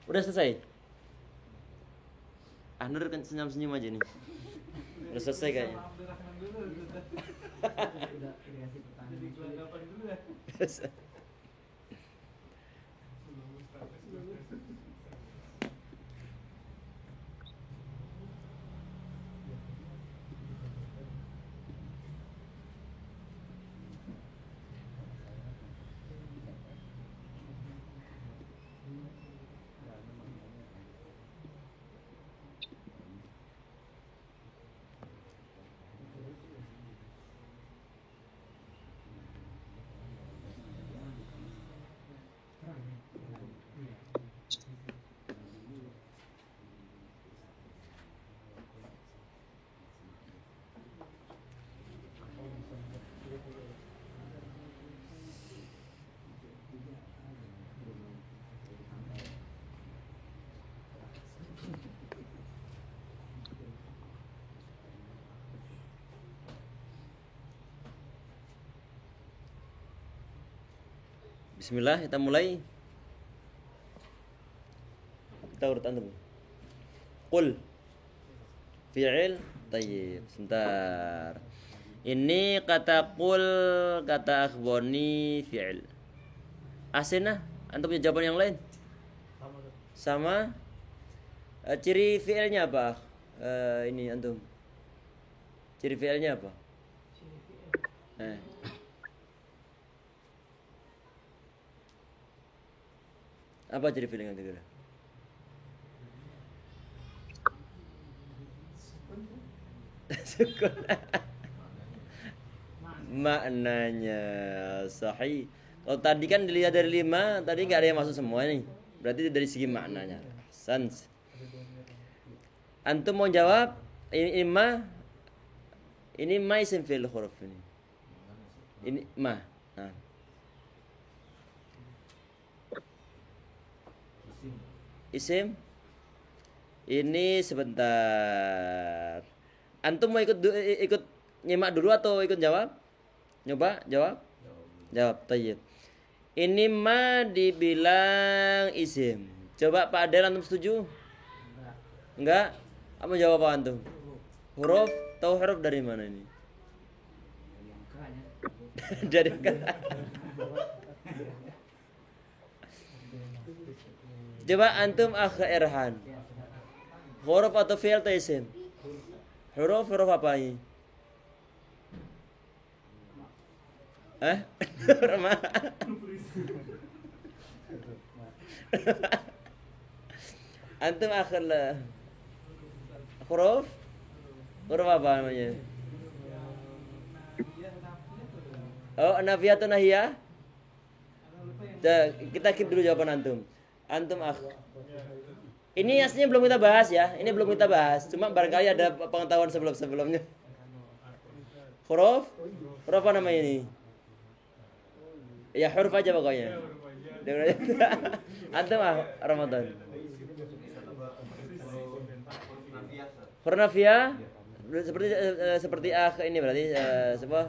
Udah selesai. Nur kan senyum aja nih. Udah selesai kayaknya. Jadi kelagapan dulu ya. Bismillah, kita mulai. Kita urut antum. Qul fi'il tayyib. Sebentar. Ini kata qul, kata akhboni fi'il. Asena, antum punya jawaban yang lain? Sama. Ciri fi'ilnya apa? Ini antum. Ciri fi'ilnya apa? Apa ciri fi'ilnya kira-kira? Sukun. Maknanya sahih. Kalau tadi kan dilihat dari 5, tadi nggak ada yang masuk semua nih. Berarti dari segi maknanya. Sans. Antum mau jawab ini ma isim fi'il huruf ini. Ini ma. Nah. Isim. Ini sebentar. Antum mau ikut nyimak dulu atau ikut jawab? Nyoba jawab? Jawab. Tayyib. Ini ma dibilang isim. Coba Pak Adel, antum setuju? Enggak? Apa jawab apa antum? Huruf? Tahu huruf dari mana ini? Dari Coba antum akh Erhan. Huruf atau fi'il atau isim? Huruf apa ini? Ma. Antum akhir lah. Huruf apa namanya? Oh, nafiyah atau nahiyah? Kita keep dulu jawaban antum. Antum Ini aslinya belum kita bahas ya. Ini belum kita bahas. Cuma barangkali ada pengetahuan sebelumnya. Huruf apa namanya ini? Ya huruf aja pokoknya. Antum Ramadan. Huruf nafiyah seperti ini berarti sebuah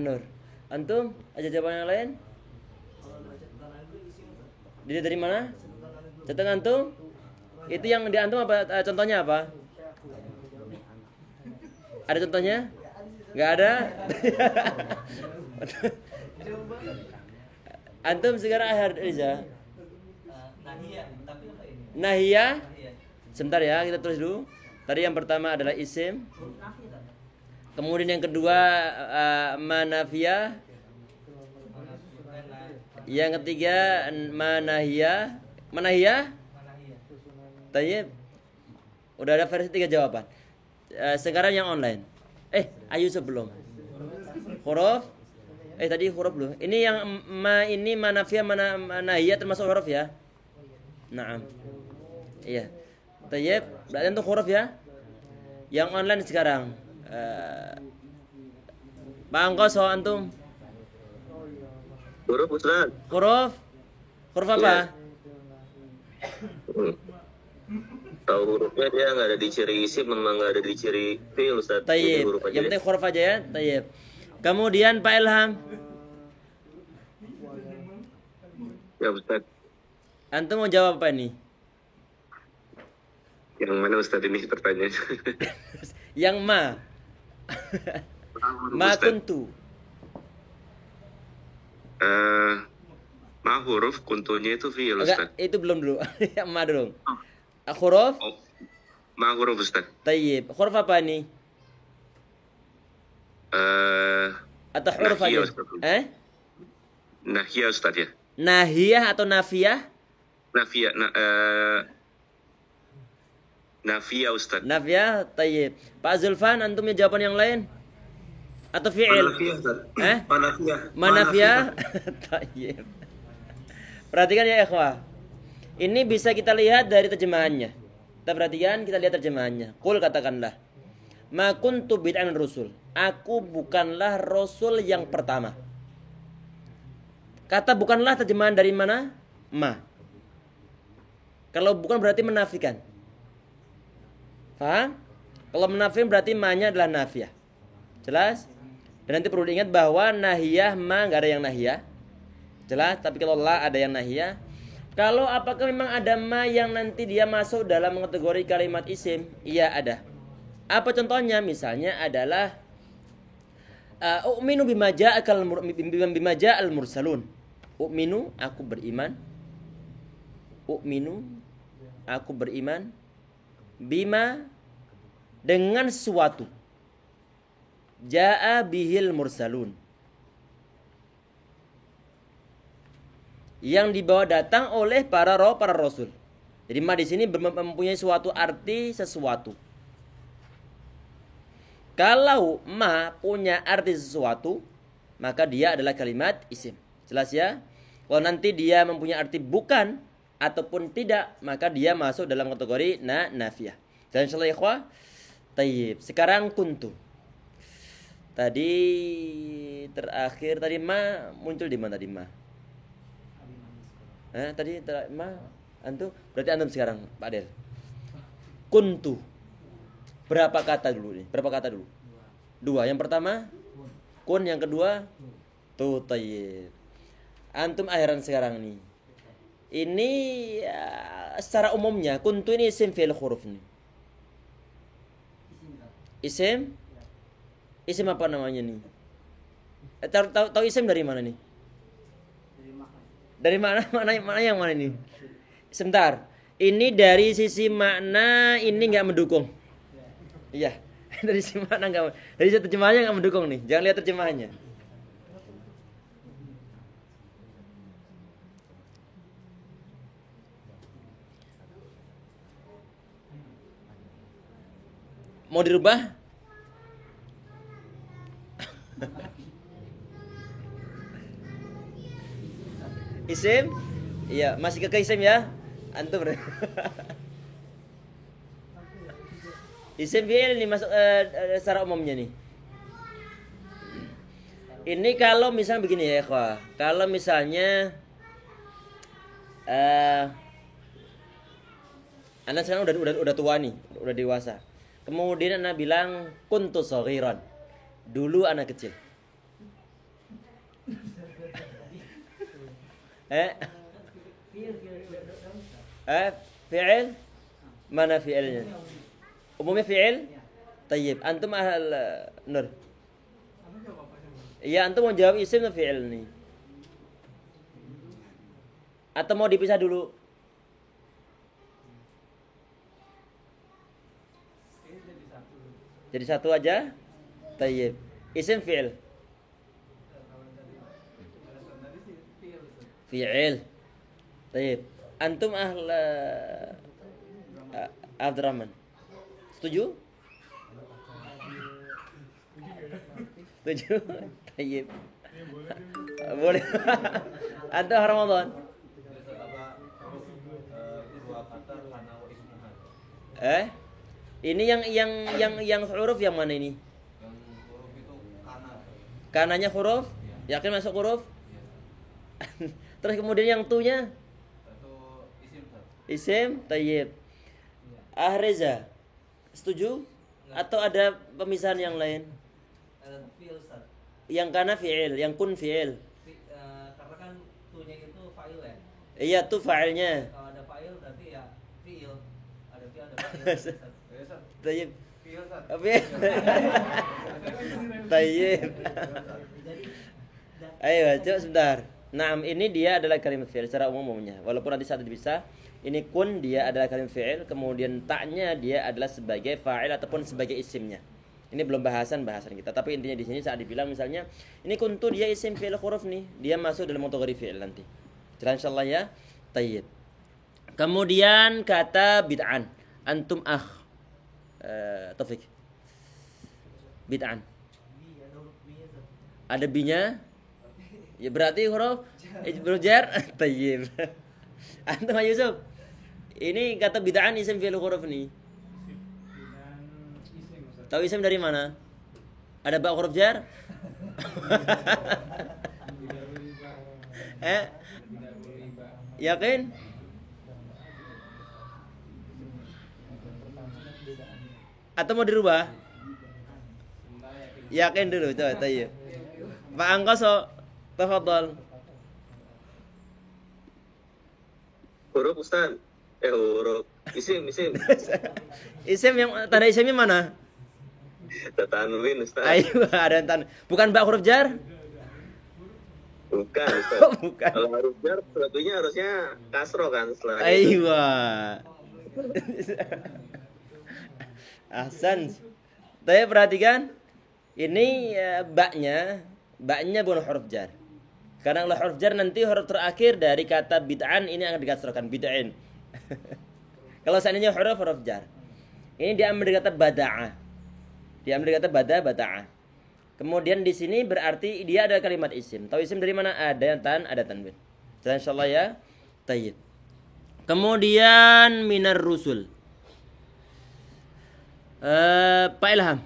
Nur. Antum aja jawaban yang lain? Dilihat dari mana? Catatan antum? Itu yang di antum apa? Contohnya apa? Ada contohnya? Enggak ada? Antum sekarang Riza. Nahiyah, tapi apa ini? Nahiyah. Sebentar ya, kita tulis dulu. Tadi yang pertama adalah isim. Kemudian yang kedua manafiyah. Yang ketiga manahiyah. Manahiyah? Tayyib. Udah ada versi 3 jawaban. Sekarang yang online. Ayo sebelum. Huruf. Tadi huruf dulu. Ini yang ini manafiyah manahiyah termasuk huruf ya? Naam. Iya. Tayyib. Berarti untuk huruf ya? Yang online sekarang. Bangkos antum. Huruf Ustaz. Huruf apa? Tahu hurufnya dia nggak ada di ciri isim, memang nggak ada di ciri fi'il Ustaz. Tayyib. Yang penting huruf aja ya. Tayyib. Kemudian Pak Ilham. Ya Ustaz. Antum mau jawab apa ini? Yang mana Ustaz ini pertanyaannya? Yang ma. Ma kuntu. Ma huruf kuntunya itu fi'il Ustaz. Ustaz. Itu belum dulu. Yang ma dulu. Huruf? Ma huruf Ustaz. Tayyib. Huruf apa ini? Atau huruf aja? Nahiyah Ustaz ya. Nahiyah atau nafiyah? Nafiyah Ustaz. Nafiyah, tayyib. Pak Zulfan, antum punya jawaban yang lain? Atau fi'il? Manafiyah. Tayyib. Perhatikan ya ikhwah. Ini bisa kita lihat dari terjemahannya. Kita perhatikan, kita lihat terjemahannya. Qul katakanlah. Ma kuntu bid'an rusul. Aku bukanlah rasul yang pertama. Kata bukanlah terjemahan dari mana? Ma. Kalau bukan berarti menafikan. Paham? Kalau menafikan berarti ma-nya adalah nafiyah. Jelas? Dan nanti perlu diingat bahwa nahiyah ma enggak ada yang nahiyah. Jelas, tapi kalau la ada yang nahiyah. Kalau apakah memang ada ma yang nanti dia masuk dalam kategori kalimat isim? Iya ada. Apa contohnya? Misalnya adalah u'minu bima ja'al mursalun. U'minu, aku beriman. U'minu, aku beriman. Bima, dengan sesuatu. Ja'a bihil mursalun, yang dibawa datang oleh para rasul. Jadi ma di sini mempunyai suatu arti sesuatu. Kalau ma punya arti sesuatu, maka dia adalah kalimat isim. Jelas ya? Kalau nanti dia mempunyai arti bukan ataupun tidak, maka dia masuk dalam kategori nafiyah. Dan insyaallah ikhwah. Tayyib. Sekarang kuntu. Tadi terakhir tadi ma muncul di mana tadi ma? Tadi ma antum berarti antum sekarang Pak Del. Kuntu. Berapa kata dulu nih? Berapa kata dulu? Dua. Yang pertama kun, yang kedua tu. Tayyib. Antum akhiran sekarang nih. Ini secara umumnya kuntu ini isim fi'il huruf nih. Isim? Isim apa namanya nih? Tahu isim dari mana nih? Dari mana yang mana ini? Sebentar. Ini dari sisi makna ini enggak mendukung. Iya. Dari sisi makna enggak. Dari sisi terjemahannya enggak mendukung nih. Jangan lihat terjemahannya. Mau dirubah? Isim? Iya, masih ke isim ya? Antum. Isim fi'il nih masuk secara umumnya nih. Ini kalau misalnya begini ya, ikhwah. Kalau misalnya Anda sekarang udah tua nih, udah dewasa. Kemudian Anda bilang kuntu shaghiran. Dulu anak kecil. Fi'il? Mana fi'ilnya? Umumnya fi'il? Tayyib. Antum ahal Nur. Iya, antum mau jawab isim atau fi'il nih? Atau mau dipisah dulu? Jadi satu aja? Tayyib. Isim fi'il. Fi'il. Tayyib. Antum Abdurrahman. Setuju? Setuju? Tayyib. Boleh. Antum Ramadan. Ini yang huruf yang mana ini? Yang huruf itu kana. Kananya huruf? Yakin masuk huruf? Terus kemudian yang tu-nya? Itu isim, Ustaz. Isim, tayyib. Reza, setuju? Atau ada pemisahan yang lain? Fi'il, Ustaz. Yang kana fi'il, yang kun fi'il. Karena kan tunya itu fa'il ya. Iya, tu fa'ilnya. Kalau ada fa'il berarti ya fi'il. Ada fi'il, ada fa'il. Tayyib. Fi'il, Ustaz. Fi'il. Tayyib. Ayo, coba sebentar. Naam, ini dia adalah kalimat fi'il secara umumnya. Walaupun nanti saat dipisah, ini kun dia adalah kalimat fi'il, kemudian ta'nya dia adalah sebagai fa'il ataupun sebagai isimnya. Ini belum bahasan kita, tapi intinya di sini saat dibilang misalnya ini kuntu dia isim fi'il huruf nih, dia masuk dalam kategori fi'il nanti. Jelas insyaallah ya. Tayyib. Kemudian kata bid'an. Antum Taufik. Bid'an. Ada binya? Ya berarti huruf jar. Tayyib. Antum Yusuf. Ini kata bid'an isim fi'il huruf nih. Tahu isim dari mana? Ada ba huruf jar? Yakin? Atau mau dirubah? Yakin dulu, coba tayyib. Pak Angkoso, tafadhol. Huruf Ustaz. Huruf. Isim. Isim yang tanda isimnya mana? Tanwin Ustaz. Ayo, ada tan. Bukan bak huruf jar? Bukan Ustaz. Oh, bukan. Kalau huruf jar sebetulnya harusnya kasro kan setelah itu. Ayo. Ahsan. Tapi perhatikan, ini baknya bukan huruf jar. Karena kalau huruf jar nanti huruf terakhir dari kata bid'an ini akan dikasrokan bid'ain. Kalau seandainya huruf jar. Ini diambil dari kata bada'ah. Diambil dari kata bada'ah. Kemudian di sini berarti dia adalah kalimat isim. Tahu isim dari mana? Ada tan, ada tanwin. Insyaallah ya. Tayyib. Kemudian minar rusul. Pak Ilham.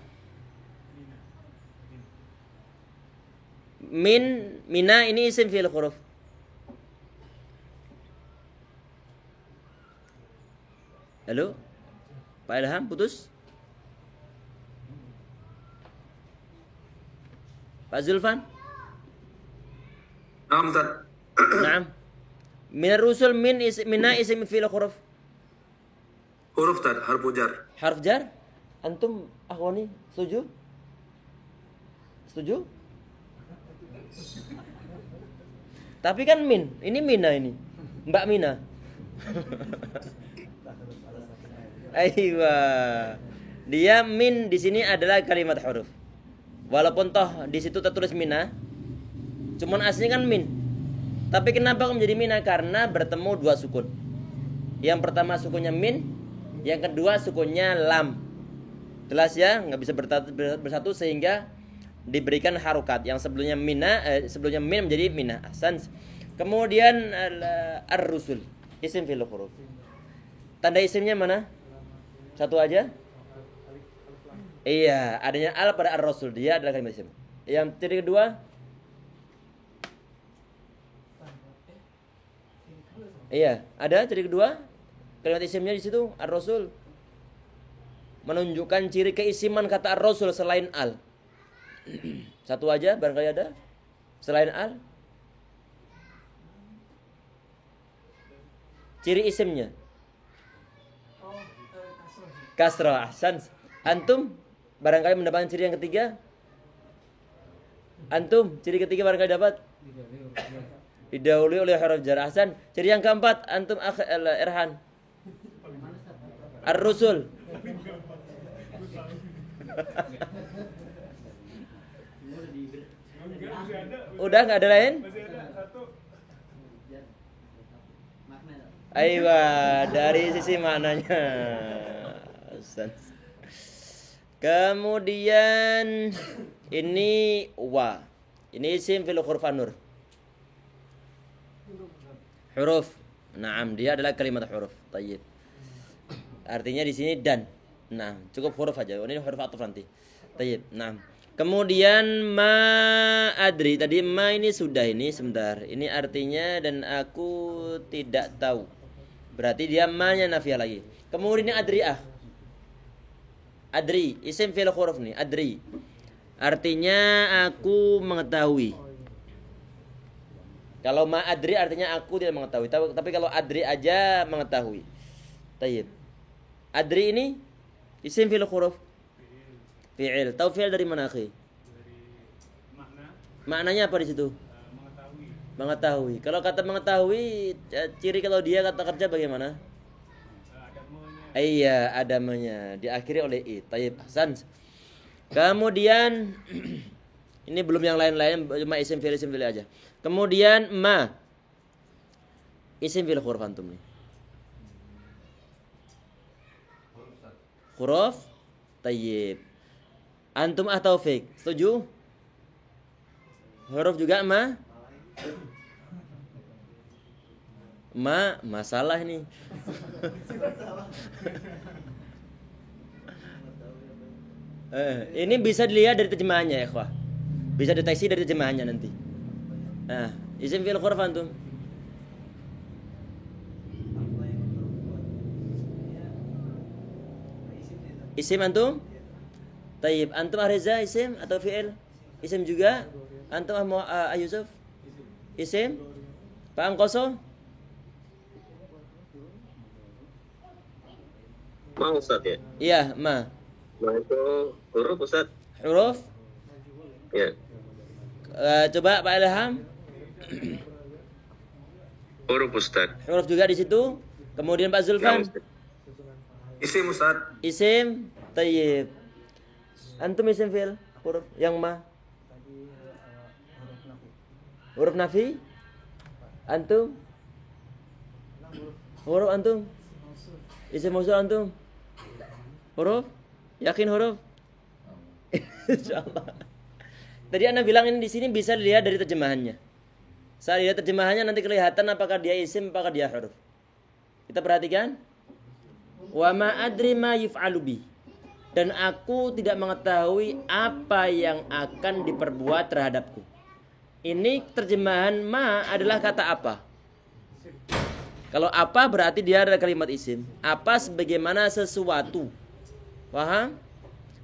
Mina ini isim fi'il huruf. Halo? Pak Ilham putus? Pak Zulfan? Naam Ustaz. Naam. Minar rusul mina isim fi'il huruf. Huruf Ustaz, harfu jar. Harf jar? Antum akhwani setuju? Setuju? Tapi kan ini Mina ini. Mbak Mina. Aiwa. Dia min di sini adalah kalimat huruf. Walaupun toh di situ tertulis Mina, cuman aslinya kan min. Tapi kenapa menjadi Mina? Karena bertemu dua sukun. Yang pertama sukunnya min, yang kedua sukunnya lam. Jelas ya, nggak bisa bersatu sehingga diberikan harokat. Yang sebelumnya sebelumnya min menjadi mina. Ahsan. Kemudian ar-rusul, isim fi'il huruf. Tanda isimnya mana? Satu aja? Iya, adanya al pada ar-rasul, dia adalah kalimat isim. Yang ciri kedua? Iya, ada ciri kedua? Kalimat isimnya di situ ar-rasul. Menunjukkan ciri keisiman kata ar-rasul selain al. Satu aja barangkali ada selain al. Ciri isimnya kasro. Ahsan. Antum barangkali mendapatkan ciri yang ketiga. Antum ciri ketiga barangkali dapat didahului oleh huruf jar. Ahsan. Ciri yang keempat antum Irhan. Ar-rusul. Udah nggak ada lain? Aiwa, dari sisi maknanya. Kemudian ini wa. Ini isim fil huruf an-nur. Huruf. Naam, dia adalah kalimat huruf. Tayyib. Artinya di sini dan. Nah, cukup huruf aja. Ini huruf ataf nanti. Tayyib. Nah. Kemudian ma adri. Tadi ma ini sudah ini sebentar. Ini artinya dan aku tidak tahu. Berarti dia ma-nya nafiyah lagi. Kemudian ini adri'ah. Adri, isim fi'il huruf nih, adri. Artinya aku mengetahui. Kalau ma adri artinya aku tidak mengetahui. Tapi kalau adri aja mengetahui. Tayyib. Adri ini isim fi'il huruf. Fi'il. Tahu fi'il dari mana, akhi? Maknanya apa di situ? Mengetahui. Kalau kata mengetahui, ciri kalau dia kata kerja bagaimana? Iya, adamanya diakhiri oleh i. Tayyib. Ahsan. Kemudian ini belum yang lain-lain, cuma isim fi'il aja. Kemudian ma isim fi'il huruf antum nih. Huruf. Tayyib. Antum Taufik, setuju? Huruf juga ma? Masalah ini. Ini bisa dilihat dari terjemahannya ya, ikhwah. Bisa deteksi dari terjemahannya nanti. Nah, isim fi'il huruf antum. Isim antum? Tayyib, antum Reza isim atau fi'il? Isim juga? Antum Yusuf? Isim? Pak Angkoso? Ma Ustaz ya? Iya, ma. Ma itu huruf Ustaz? Huruf. Ya. Coba Pak Ilham. Huruf Ustaz. Huruf juga di situ. Kemudian Pak Zulfan. Ustaz. Isim Ustaz. Isim. Tayyib. Antum isim fi'il. Huruf yang ma. Huruf nafi. Antum. Huruf antum. Isim mausul antum. Huruf. Yakin huruf? Insyaallah. Tadi Anda bilang ini di sini bisa dilihat dari terjemahannya. Saya lihat terjemahannya nanti kelihatan apakah dia isim apakah dia huruf. Kita perhatikan. Wa ma adri ma yuf'alu bi. Dan aku tidak mengetahui apa yang akan diperbuat terhadapku. Ini terjemahan ma adalah kata apa? Kalau apa berarti dia adalah kalimat isim. Apa sebagaimana sesuatu. Paham?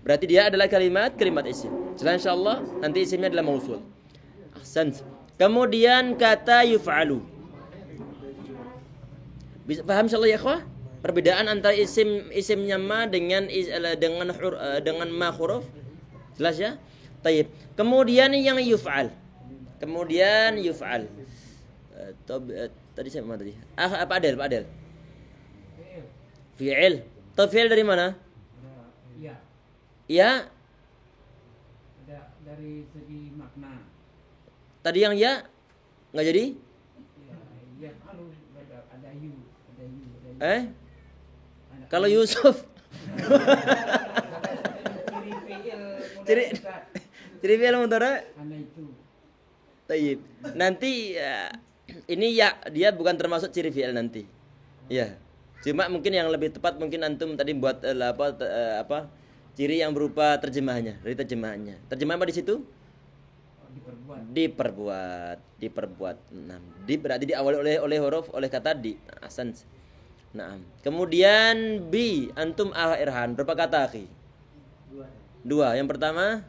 Berarti dia adalah kalimat isim. Jelas insyaallah nanti isimnya adalah mausul. Ahsant. Kemudian kata yuf'alu. Bisa paham insyaallah ya ikhwah? Perbedaan antara isimnya ma dengan ma huruf. Jelas ya? Tayyib. Kemudian yang yuf'al. Tadi saya mana tadi? Pak Adel. Fi'il. Fi'il dari mana? Iya. Ya. Ada dari segi makna. Tadi yang ya nggak jadi? Ya kalau ada yu. Kalau Yusuf. Ciri fi'il mudhari. Ana itu. Tayyib. Nanti ini ya dia bukan termasuk ciri fi'il nanti. Ya. Cuma mungkin yang lebih tepat mungkin antum tadi buat ciri yang berupa terjemahannya, dari terjemahannya. Terjemahan apa di situ? Diperbuat. Nah, berarti diawali oleh huruf oleh kata di. Ahsan. Nah, kemudian bi antum Irhan berapa kata akhi? Dua. Yang pertama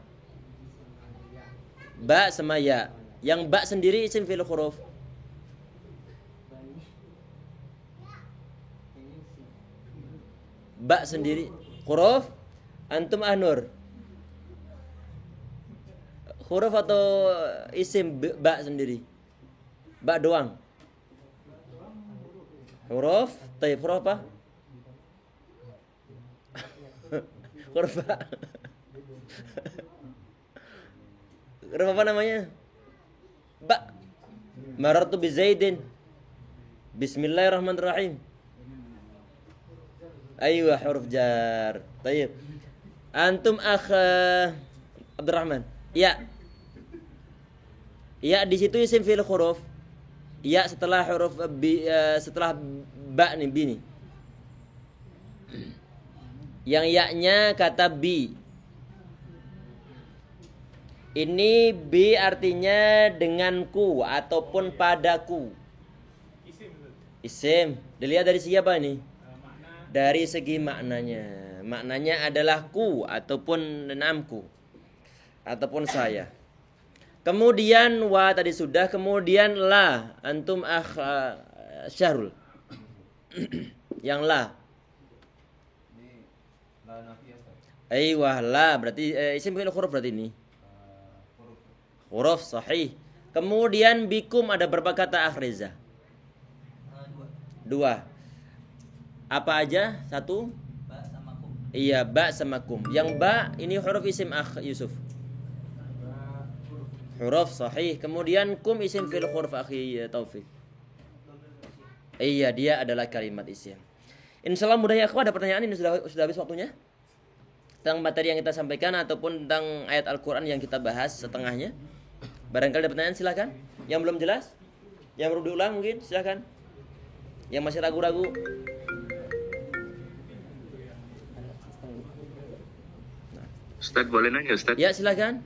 ba sama ya. Yang ba sendiri isim fi'il huruf. Ba sendiri huruf. Antum Nur. Huruf atau isim ba sendiri? Ba doang. Huruf. Tayyib huruf apa? Huruf ba. Huruf apa namanya? Ba. Marartu bi Zaidin. Bismillahirrahmanirrahim. Aywa huruf jar. Tayyib. Antum akh Abdurrahman. Ya. Ya di situ isim fi'il huruf. Ya setelah huruf setelah ba nih bi nih. Yang ya-nya kata bi. Ini bi artinya denganku ataupun padaku. Isim. Dilihat dari siapa ini? Dari segi maknanya. Maknanya adalah ku ataupun namku ataupun saya. Kemudian wa tadi sudah, kemudian la antum Syahrul. Yang la. Aiyah la berarti isim fi'il huruf berarti ini. Huruf sahih. Kemudian bikum ada berapa kata akhriza? Dua. Apa aja? Satu? Ba sama kum. Iya, ba sama kum. Yang ba ini huruf isim akh Yusuf. Huruf sahih. Kemudian kum isim fi'il huruf akhi Taufik. Iya, dia adalah kalimat isim. Insyaallah mudah ya akhwat, ada pertanyaan ini sudah habis waktunya? Tentang materi yang kita sampaikan ataupun tentang ayat Al-Qur'an yang kita bahas setengahnya. Barangkali ada pertanyaan silakan. Yang belum jelas? Yang perlu diulang mungkin silakan. Yang masih ragu-ragu. Ustaz boleh nanya Ustaz? Ya silakan.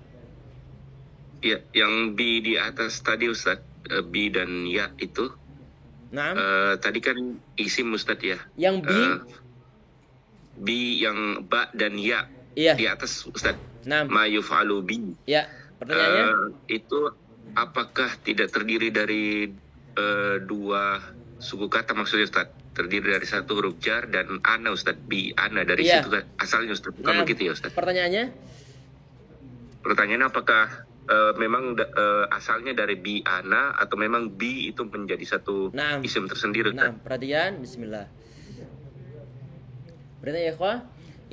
Ya, yang bi di atas tadi Ustaz, bi dan ya itu. Naam. Tadi kan isim Ustaz ya. Yang bi bi yang ba dan ya. Iya. Di atas Ustaz. Naam. Ma yuf'alu bi. Ya, pertanyaannya Itu apakah tidak terdiri dari dua suku kata maksudnya Ustaz. Terdiri dari satu huruf jar dan ana Ustaz. Bi, ana. Dari Iya. situ kan asalnya Ustaz. Bukan Nah, begitu ya Ustaz? pertanyaannya? Pertanyaannya apakah memang asalnya dari bi ana atau memang bi itu menjadi satu Nah. isim tersendiri Nah, Ustaz? perhatian, bismillah. Berarti ya ikhwah,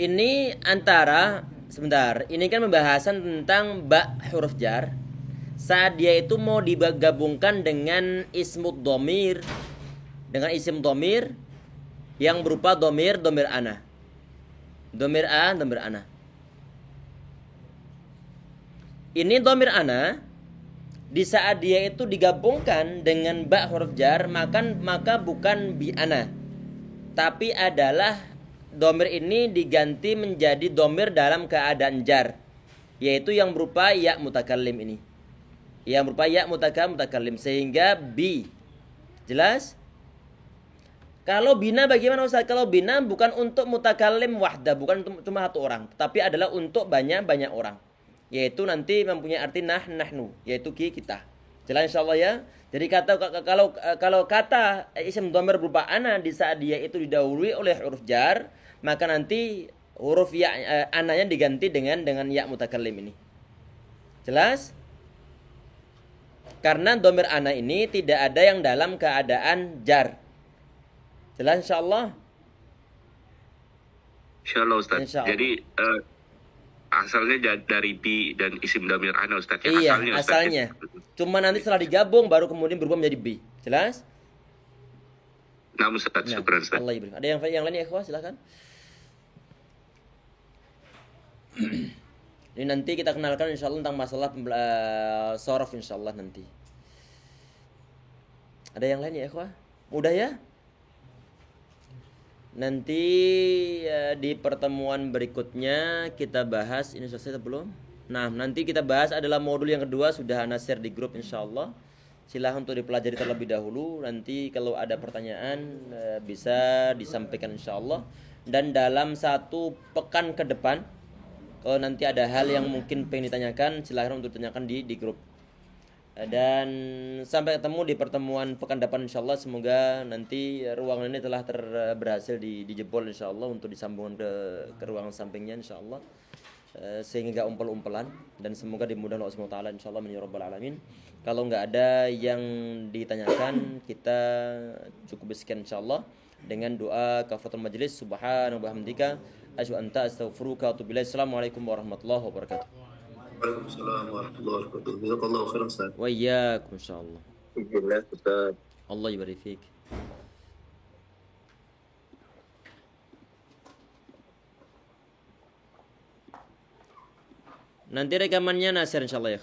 ini antara sebentar, ini kan pembahasan tentang ba huruf jar. Saat dia itu mau digabungkan dengan ismud domir, dengan isim domir yang berupa domir ana. Domir ana. Ini domir ana, di saat dia itu digabungkan dengan ba huruf jar, maka bukan bi ana, tapi adalah domir ini diganti menjadi domir dalam keadaan jar, yaitu yang berupa ya mutakallim ini, yang berupa ya mutakallim, sehingga bi. Jelas? Kalau bina bagaimana Ustaz? Kalau bina bukan untuk mutakallim wahda, bukan untuk cuma satu orang, tetapi adalah untuk banyak orang, yaitu nanti mempunyai arti nahnu, yaitu kita. Jelas insyaallah ya. Jadi kalau kata isim dhamir berupa ana di saat dia itu didahului oleh huruf jar, maka nanti huruf ya ananya diganti dengan ya mutakallim ini. Jelas? Karena dhamir ana ini tidak ada yang dalam keadaan jar. Jelas insyaallah? Insyaallah Ustaz. Insyaallah. Jadi asalnya dari bi dan isim dhamir ana Ustaz. Ya, Iya, Ustaz. asalnya. Cuma nanti setelah digabung baru kemudian berubah menjadi bi. Jelas? Nah, Ustaz, Nah, syukran Ustaz. Allah ibarik. Ada yang lain ya, ikhwah? Silakan. Ini nanti kita kenalkan insyaallah tentang masalah sorof insyaallah nanti. Ada yang lain ya, ikhwah? Mudah ya? Nanti di pertemuan berikutnya kita bahas, ini selesai atau belum? Nah, nanti kita bahas adalah modul yang kedua, sudah ana share di grup insyaallah. Silahkan untuk dipelajari terlebih dahulu. Nanti kalau ada pertanyaan bisa disampaikan insyaallah. Dan dalam 1 pekan ke depan, kalau nanti ada hal yang mungkin pengen ditanyakan, silahkan untuk ditanyakan di grup. Dan sampai ketemu di pertemuan pekan depan insyaallah. Semoga nanti ruangan ini telah berhasil dijebol insyaallah untuk disambungkan ke ruangan sampingnya insyaallah, sehingga gak umpel-umpelan, dan semoga dimudahkan Allah Subhanahu wa taala insyaallah min ya rabbal alamin. Kalau nggak ada yang ditanyakan, kita cukup sekian insyaallah dengan doa kafaratul majelis. Subhanallahi wa bihamdika asyhadu an la ilaha illa anta astaghfiruka wa atubu ilaik. Assalamualaikum warahmatullahi wabarakatuh. Waalaikumsalam warahmatullahi wabarakatuh. Jazakallahu khairan Ustaz. Wa iyyakum insyaallah. Alhamdulillah Ustaz. Allah yubarik fik. Nanti rekamannya Nasir insyaallah ya.